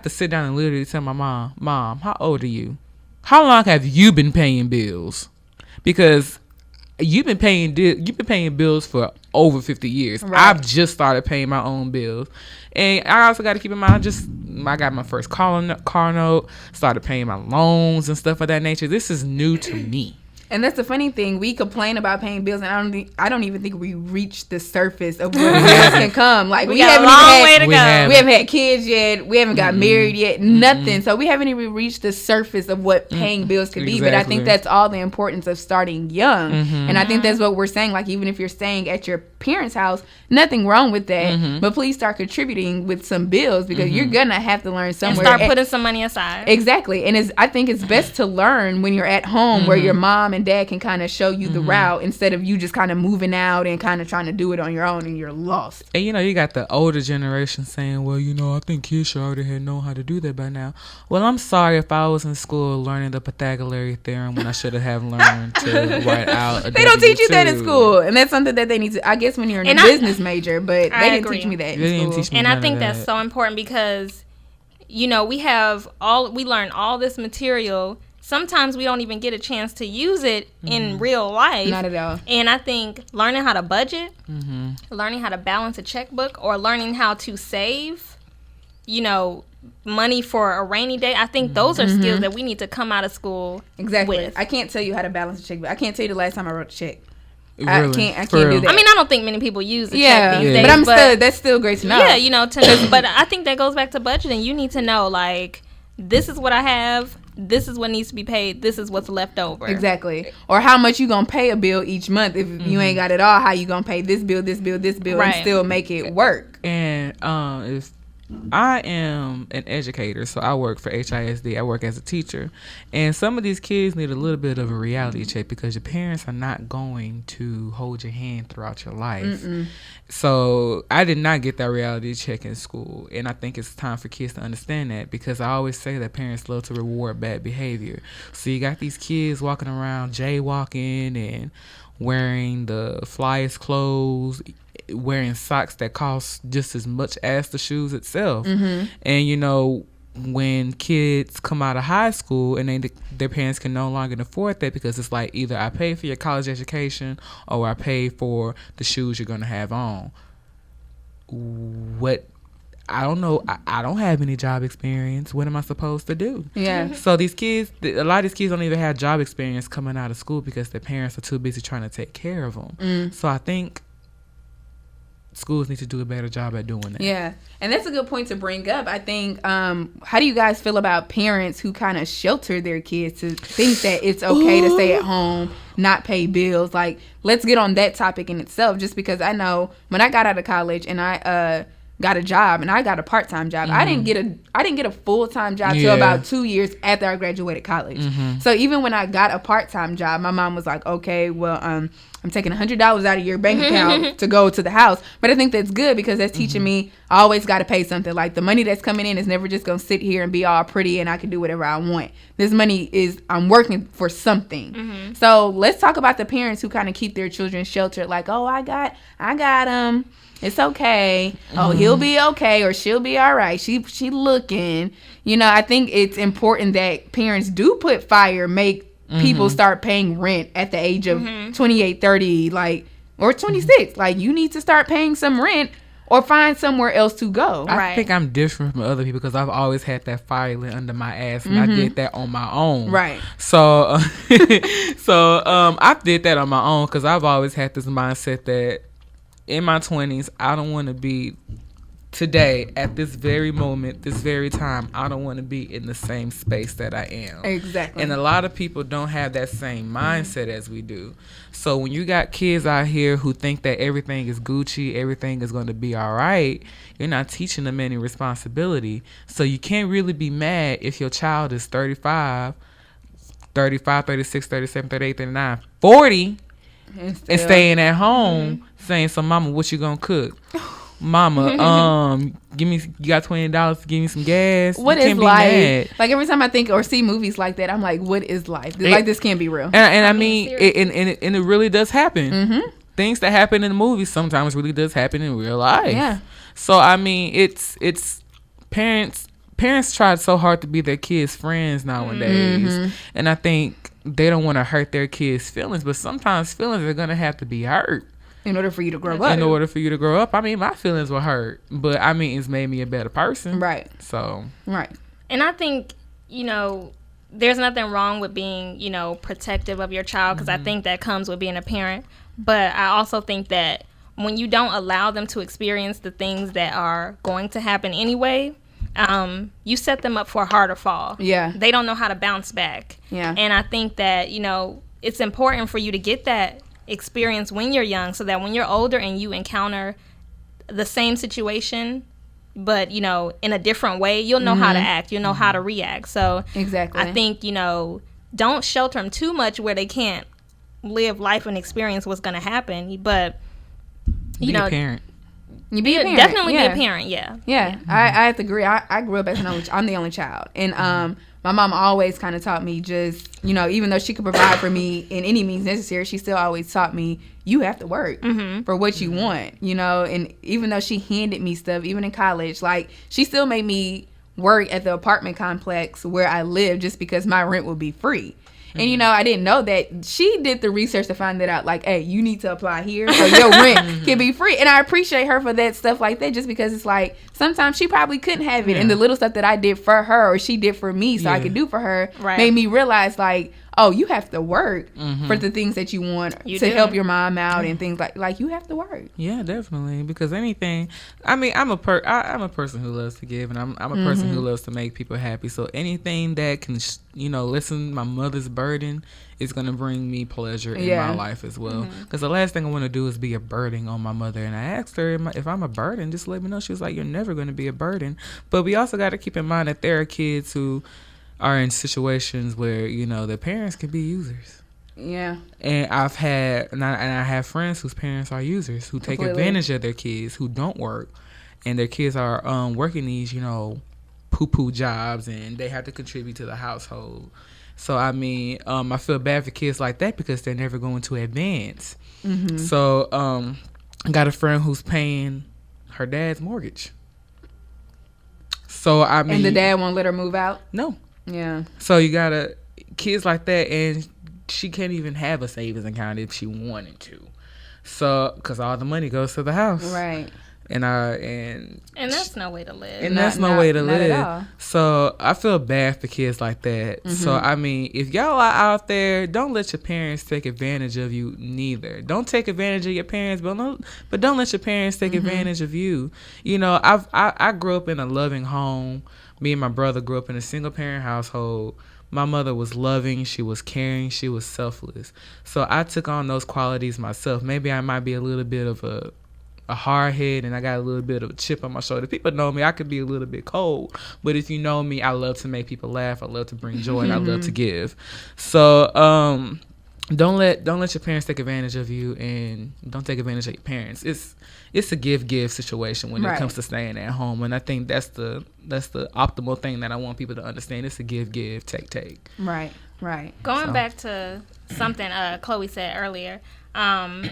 sit down and literally tell my mom, how old are you? how long have you been paying bills? Because you've been paying bills for over 50 years. Right. I've just started paying my own bills. And I also got to keep in mind, I got my first car note, started paying my loans and stuff of that nature. This is new to me. And that's the funny thing. We complain about paying bills, and I don't even think we reached the surface of where bills can come. Like we got a long way to go. We haven't had kids yet. We haven't got married yet. Nothing. So we haven't even reached the surface of what paying bills could be. But I think that's all the importance of starting young. And I think that's what we're saying. Like, even if you're staying at your parents' house, nothing wrong with that. But please start contributing with some bills, because you're gonna have to learn somewhere. And start putting some money aside. Exactly. And I think it's best to learn when you're at home, where your mom and dad can kind of show you the route, instead of you just kind of moving out and kind of trying to do it on your own and you're lost. And you got the older generation saying, well, I think kids should already have known how to do that by now. Well, I'm sorry if I was in school learning the Pythagorean theorem when I should have learned to write out a They don't teach you that in W2. school, and that's something that they need to, I guess, when you're in a business major, but they didn't teach me that in school. And I think that's so important, because we learn all this material. Sometimes we don't even get a chance to use it in real life. Not at all. And I think learning how to budget, learning how to balance a checkbook, or learning how to save, money for a rainy day, I think those are skills that we need to come out of school with. I can't tell you how to balance a checkbook. I can't tell you the last time I wrote a check. Really? I can't do that. I mean, I don't think many people use the check these days. But that's still great to know. Yeah, but I think that goes back to budgeting. You need to know, like, this is what I have. This is what needs to be paid. This is what's left over. Exactly. Or how much you gonna pay a bill each month. If you ain't got it all, how you gonna pay this bill, and still make it work. And if I am an educator, so I work for HISD. I work as a teacher. And some of these kids need a little bit of a reality check, because your parents are not going to hold your hand throughout your life. So I did not get that reality check in school. And I think it's time for kids to understand that, because I always say that parents love to reward bad behavior. So you got these kids walking around jaywalking and wearing the flyest clothes, wearing socks that cost just as much as the shoes itself. And when kids come out of high school and their parents can no longer afford that, because it's like, either I pay for your college education or I pay for the shoes you're going to have on. I don't know. I don't have any job experience. What am I supposed to do? Yeah. So these kids, a lot of these kids don't even have job experience coming out of school, because their parents are too busy trying to take care of them. So I think schools need to do a better job at doing that. Yeah. And that's a good point to bring up. I think, how do you guys feel about parents who kind of shelter their kids to think that it's okay to stay at home, not pay bills? Like, let's get on that topic in itself, just because I know when I got out of college and I got a job, and I got a part-time job. I didn't get a full-time job till about 2 years after I graduated college. So even when I got a part-time job, my mom was like, okay, well, I'm taking $100 out of your bank account to go to the house. But I think that's good, because that's teaching me I always got to pay something. Like, the money that's coming in is never just going to sit here and be all pretty and I can do whatever I want. This money I'm working for something. So let's talk about the parents who kind of keep their children sheltered. Like, oh, I got it's okay. Oh, he'll be okay, or she'll be all right. She looking. I think it's important that parents do put fire, make people start paying rent at the age of 28, 30, or 26. Like, you need to start paying some rent or find somewhere else to go. I think I'm different from other people, because I've always had that fire lit under my ass, and I did that on my own. Right. So, I did that on my own, because I've always had this mindset that in my 20s, I don't want to be today, at this very moment, this very time, I don't want to be in the same space that I am. Exactly. And a lot of people don't have that same mindset as we do. So when you got kids out here who think that everything is Gucci, everything is going to be all right, you're not teaching them any responsibility. So you can't really be mad if your child is 35, 36, 37, 38, 39, 40, and staying at home saying, so mama, what you gonna cook? Mama, you got $20, give me some gas. What is life? Like, every time I think or see movies like that, I'm like, what is life? Like, this can't be real. And I mean, it really does happen. Things that happen in the movies sometimes really does happen in real life. Yeah. So I mean, it's parents parents try so hard to be their kids' friends nowadays, and I think they don't want to hurt their kids' feelings, but sometimes feelings are gonna have to be hurt in order for you to grow up. In order for you to grow up. I mean, my feelings were hurt, but I mean, it's made me a better person. Right. So. Right. And I think, you know, there's nothing wrong with being, you know, protective of your child, because I think that comes with being a parent. But I also think that when you don't allow them to experience the things that are going to happen anyway, you set them up for a harder fall. Yeah. They don't know how to bounce back. Yeah. And I think that, you know, it's important for you to get that experience when you're young, so that when you're older and you encounter the same situation, but, you know, in a different way, you'll know how to act. You'll know how to react. So exactly. I think, you know, don't shelter them too much where they can't live life and experience what's going to happen. But, you know, a parent. You be a parent. Definitely be a parent, yeah. Yeah, I have to agree. I grew up as I'm the only child. And my mom always kind of taught me just, you know, even though she could provide for me in any means necessary, she still always taught me, you have to work for what you want, you know. And even though she handed me stuff, even in college, like, she still made me work at the apartment complex where I live just because my rent would be free. And, you know, I didn't know that. She did the research to find that out. Like, hey, you need to apply here so your rent can be free. And I appreciate her for that stuff like that, just because it's like sometimes she probably couldn't have it. And the little stuff that I did for her or she did for me so I could do for her made me realize, like, oh, you have to work for the things that you want help your mom out and things like you have to work. Yeah, definitely. Because anything, I mean, I'm a person who loves to give, and I'm a person who loves to make people happy. So anything that can, you know, lessen my mother's burden is going to bring me pleasure in my life as well. Because the last thing I want to do is be a burden on my mother. And I asked her, if I'm a burden, just let me know. She was like, you're never going to be a burden. But we also got to keep in mind that there are kids who are in situations where, you know, their parents can be users. Yeah. And I have friends whose parents are users who take advantage of their kids, who don't work, and their kids are working these, you know, poo-poo jobs, and they have to contribute to the household. So I mean, I feel bad for kids like that because they're never going to advance. So I got a friend who's paying her dad's mortgage. So I mean, and the dad won't let her move out? No. Yeah. So you got kids like that, and she can't even have a savings account if she wanted to. So, because all the money goes to the house. Right. And that's no way to live. And that's no way to live. At all. So I feel bad for kids like that. So I mean, if y'all are out there, don't let your parents take advantage of you neither. Don't take advantage of your parents, but don't let your parents take advantage of you. You know, I grew up in a loving home. Me and my brother grew up in a single parent household. My mother was loving, she was caring, she was selfless. So I took on those qualities myself. Maybe I might be a little bit of a hard head, and I got a little bit of a chip on my shoulder. People know me, I could be a little bit cold, but if you know me, I love to make people laugh, I love to bring joy, and I love to give. So don't let your parents take advantage of you, and don't take advantage of your parents. It's a give situation when it comes to staying at home, and I think that's the optimal thing that I want people to understand. It's a give take. Right. Going back to something Chloe said earlier, my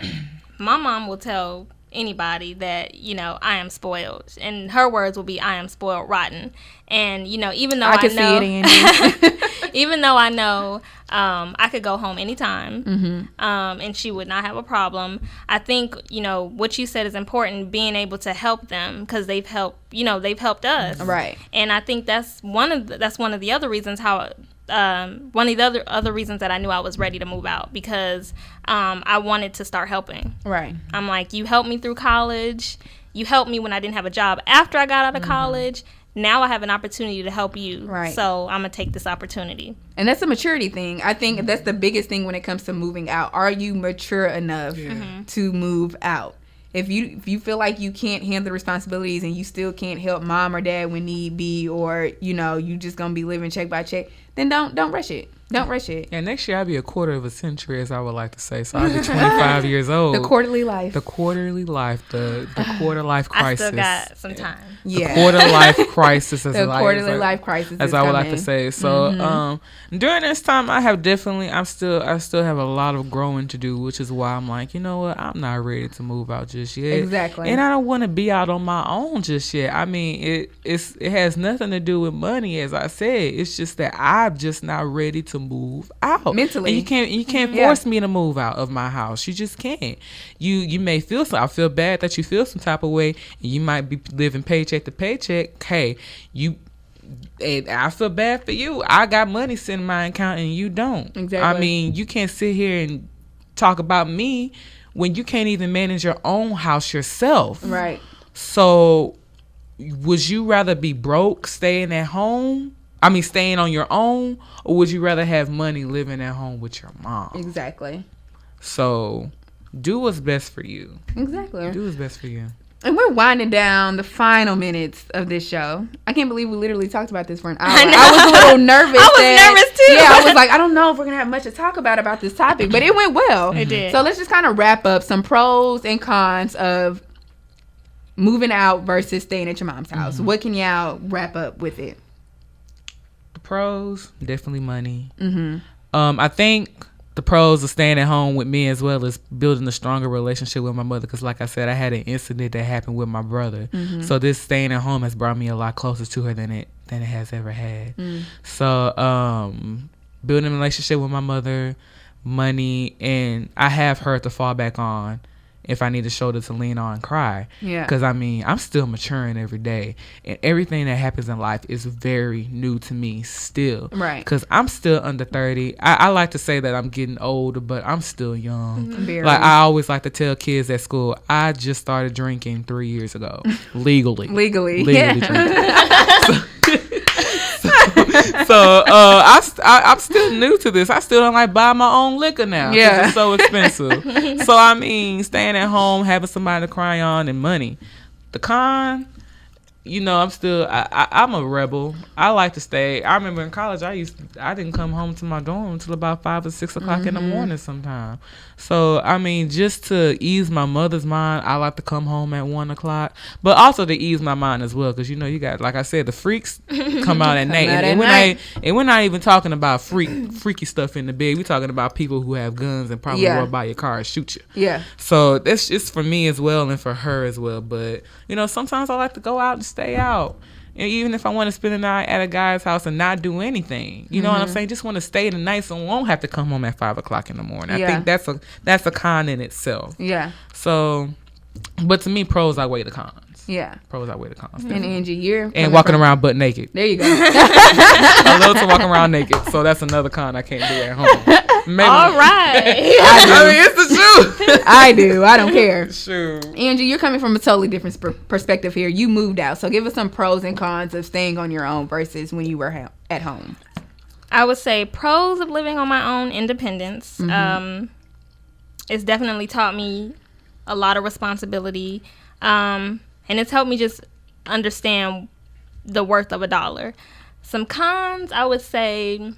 mom will tell anybody that, you know, I am spoiled, and her words will be, I am spoiled rotten. And, you know, even though I can know, see it in even though I know I could go home anytime, and she would not have a problem, I think, you know, what you said is important, being able to help them, because they've helped us. Right. And I think that's one of the other reasons one of the other reasons that I knew I was ready to move out, because I wanted to start helping. Right. I'm like, you helped me through college. You helped me when I didn't have a job after I got out of college. Now I have an opportunity to help you. Right. So I'm going to take this opportunity. And that's a maturity thing. I think that's the biggest thing when it comes to moving out. Are you mature enough to move out? If you feel like you can't handle the responsibilities and you still can't help mom or dad when need be, or, you know, you just going to be living check by check, then don't rush it. Don't rush it. Yeah, next year I'll be a quarter of a century, as I would like to say. So I'll be 25 years old. The quarterly life. The quarterly life. The quarter life crisis. I still got some time. Yeah. The quarter life crisis. The quarterly life crisis. As I would like to say. So during this time, I still have a lot of growing to do, which is why I'm like, you know what, I'm not ready to move out just yet. Exactly. And I don't want to be out on my own just yet. I mean, it has nothing to do with money, as I said. It's just that I'm just not ready to move out mentally. And you can't force me to move out of my house. You just can't. You may feel I feel bad that you feel some type of way, and you might be living paycheck to paycheck. Hey, I feel bad for you. I got money sitting in my account and you don't. Exactly. I mean, you can't sit here and talk about me when you can't even manage your own house yourself. Right. So would you rather be broke staying at home? I mean, staying on your own, or would you rather have money living at home with your mom? Exactly. So do what's best for you. Exactly. Do what's best for you. And we're winding down the final minutes of this show. I can't believe we literally talked about this for an hour. I was a little nervous. I was nervous too. Yeah, I was like, I don't know if we're going to have much to talk about this topic, but it went well. It did. So let's just kind of wrap up some pros and cons of moving out versus staying at your mom's house. Mm-hmm. What can y'all wrap up with it? The pros, definitely money. Mm-hmm. I think the pros of staying at home with me as well as building a stronger relationship with my mother, because like I said, I had an incident that happened with my brother. Mm-hmm. So this staying at home has brought me a lot closer to her than it has ever had. So building a relationship with my mother, money, and I have her to fall back on if I need a shoulder to lean on and cry. Yeah. Because, I mean, I'm still maturing every day. And everything that happens in life is very new to me still. Right. Because I'm still under 30. I like to say that I'm getting older, but I'm still young. Barely. Like, I always like to tell kids at school, I just started drinking 3 years ago. Legally. Legally Drinking. So I'm still new to this. I still don't like buy my own liquor now. Yeah. It's so expensive. So I mean, staying at home, having somebody to cry on, and money. The con, you know, I'm a rebel. I like to stay. I remember in college, I didn't come home to my dorm until about 5 or 6 o'clock in the morning sometime. So, I mean, just to ease my mother's mind, I like to come home at 1 o'clock. But also to ease my mind as well, because, you know, you got, like I said, the freaks come out at night. And we're not even talking about freaky stuff in the bed. We're talking about people who have guns and probably roll by your car and shoot you. Yeah. So that's just for me as well and for her as well. But, you know, sometimes I like to go out and stay out. And even if I want to spend a night at a guy's house and not do anything, you know what I'm saying? Just want to stay the night so I won't have to come home at 5 o'clock in the morning. I think that's a con in itself. Yeah. So, but to me, pros outweigh the cons. Yeah. Pros outweigh the cons. And Angie, you're and walking around butt naked. There you go. I love to walk around naked, so that's another con I can't do at home. Maybe. All right. I mean, it's the truth. I do. I don't care. Sure. Angie, you're coming from a totally different perspective here. You moved out, so give us some pros and cons of staying on your own versus when you were at home. I would say pros of living on my own, independence. It's definitely taught me a lot of responsibility, and it's helped me just understand the worth of a dollar. Some cons, I would say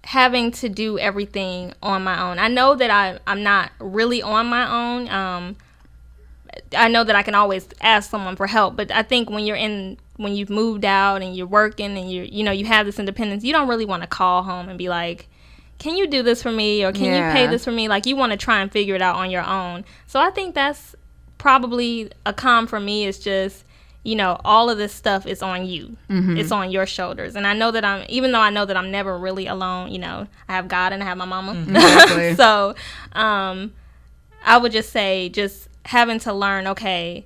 having to do everything on my own. I know that I'm not really on my own. I know that I can always ask someone for help, but I think when you've moved out and you're working and you have this independence, you don't really want to call home and be like, can you do this for me? Or can you pay this for me? Like, you want to try and figure it out on your own. So I think that's probably a con for me, is just, all of this stuff is on you. It's on your shoulders. And I know that even though I know that I'm never really alone, I have God and I have my mama. Exactly. So I would just say, just having to learn, okay,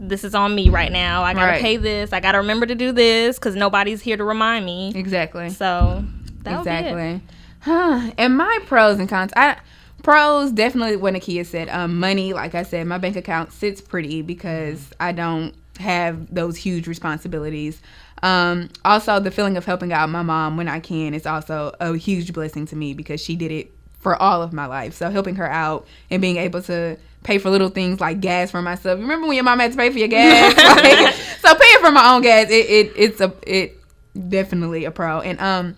this is on me right now. I got to pay this. I got to remember to do this because nobody's here to remind me. Exactly. So that would be it. And my pros and cons, pros, definitely what Nakia said. Money, like I said, my bank account sits pretty because I don't have those huge responsibilities. Also, the feeling of helping out my mom when I can is also a huge blessing to me because she did it for all of my life. So helping her out and being able to pay for little things like gas for myself. Remember when your mom had to pay for your gas? So paying for my own gas, it's definitely a pro. And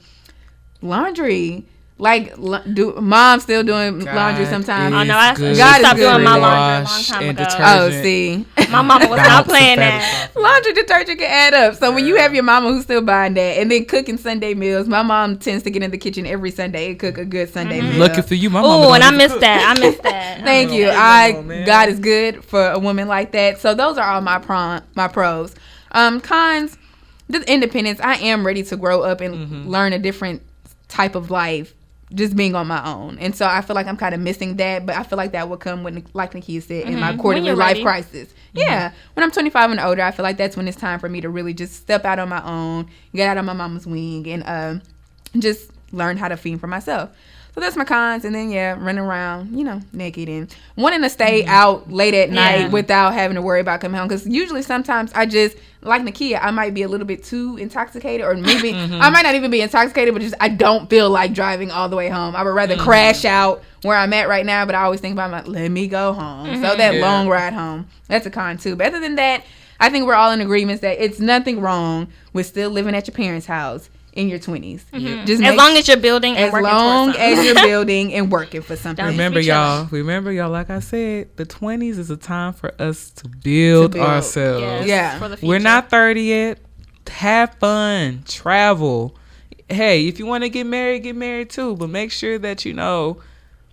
Laundry. Like, do mom still doing laundry sometimes? Oh no, I God stopped is good. doing my laundry a long time ago. Oh, see, my mama was not playing that. Laundry detergent can add up. So when you have your mama who's still buying that, and then cooking Sunday meals, my mom tends to get in the kitchen every Sunday and cook a good Sunday meal. Lucky for you, my mama. Oh, and I missed that. I missed that. Thank you. God is good for a woman like that. So those are all my pros. Cons, just independence. I am ready to grow up and learn a different type of life. Just being on my own. And so I feel like I'm kind of missing that, but I feel like that will come when, like Nakia said, in my quarterly life crisis. Yeah. When I'm 25 and older, I feel like that's when it's time for me to really just step out on my own, get out of my mama's wing, and just learn how to fend for myself. So that's my cons. And then, running around, naked and wanting to stay out late at night without having to worry about coming home. Because usually sometimes I just, like Nakia, I might be a little bit too intoxicated, or maybe I might not even be intoxicated, but just I don't feel like driving all the way home. I would rather crash out where I'm at right now, but I always think about let me go home. So that long ride home, that's a con too. But other than that, I think we're all in agreement that it's nothing wrong with still living at your parents' house in your 20s. Just as long as you're building and working towards something. As long as you're building and working for something. Remember y'all, like I said, the 20s is a time for us to build ourselves. Yes, for the future. We're not 30 yet. Have fun. Travel. Hey, if you want to get married too, but make sure that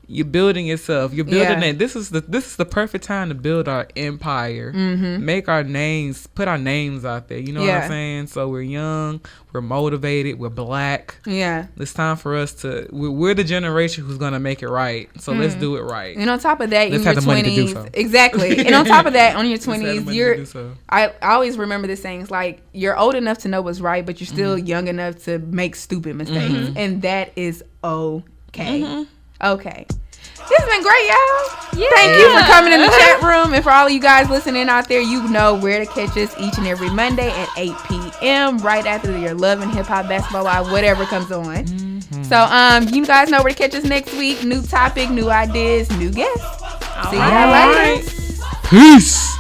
you're building yourself. You're building it. This is the perfect time to build our empire. Make our names, put our names out there. You know what I'm saying? So we're young, we're motivated, we're black. Yeah. It's time for us to. We're the generation who's gonna make it right. So let's do it right. And on top of that, in your 20s, exactly. And on top of that, on your 20s, I always remember this saying. It's like you're old enough to know what's right, but you're still young enough to make stupid mistakes, and that is okay. Okay. This has been great, y'all. Yeah. Thank you for coming in the chat room. And for all of you guys listening out there, you know where to catch us each and every Monday at 8 p.m. right after your Love and Hip Hop Basketball Live, whatever comes on. So you guys know where to catch us next week. New topic, new ideas, new guests. See y'all later. Peace.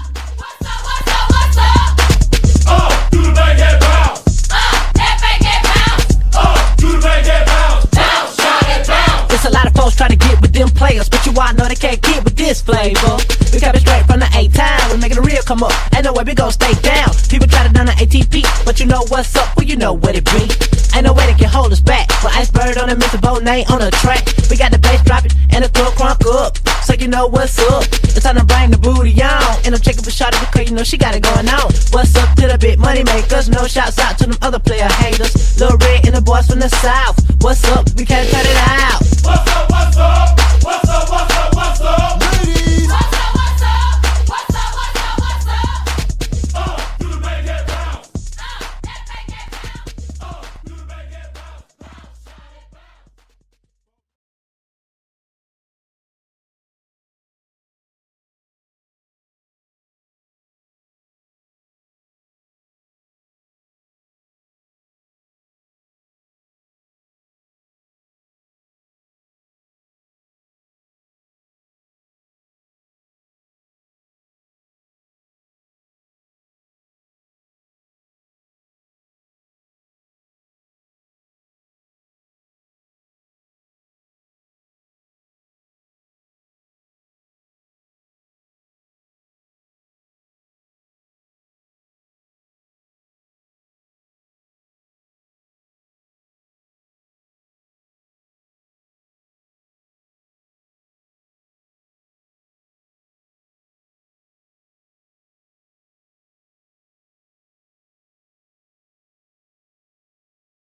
A lot of folks try to get with them players, but you all know they can't get with this flavor. We kept it straight from the A-time, we're making the real come up. Ain't no way we gon' stay down. People try to down the ATP, but you know what's up, well you know what it be. Ain't no way they can hold us back. But Iceberg on the Mr. Bonet on the track. We got the bass dropping and the club crunk up, so you know what's up. It's time to bring the booty on, and I'm checking for shawty because you know she got it going on. What's up to the big money makers? No shouts out to them other player haters. Lil Red and the boys from the south. What's up? We can't turn it out.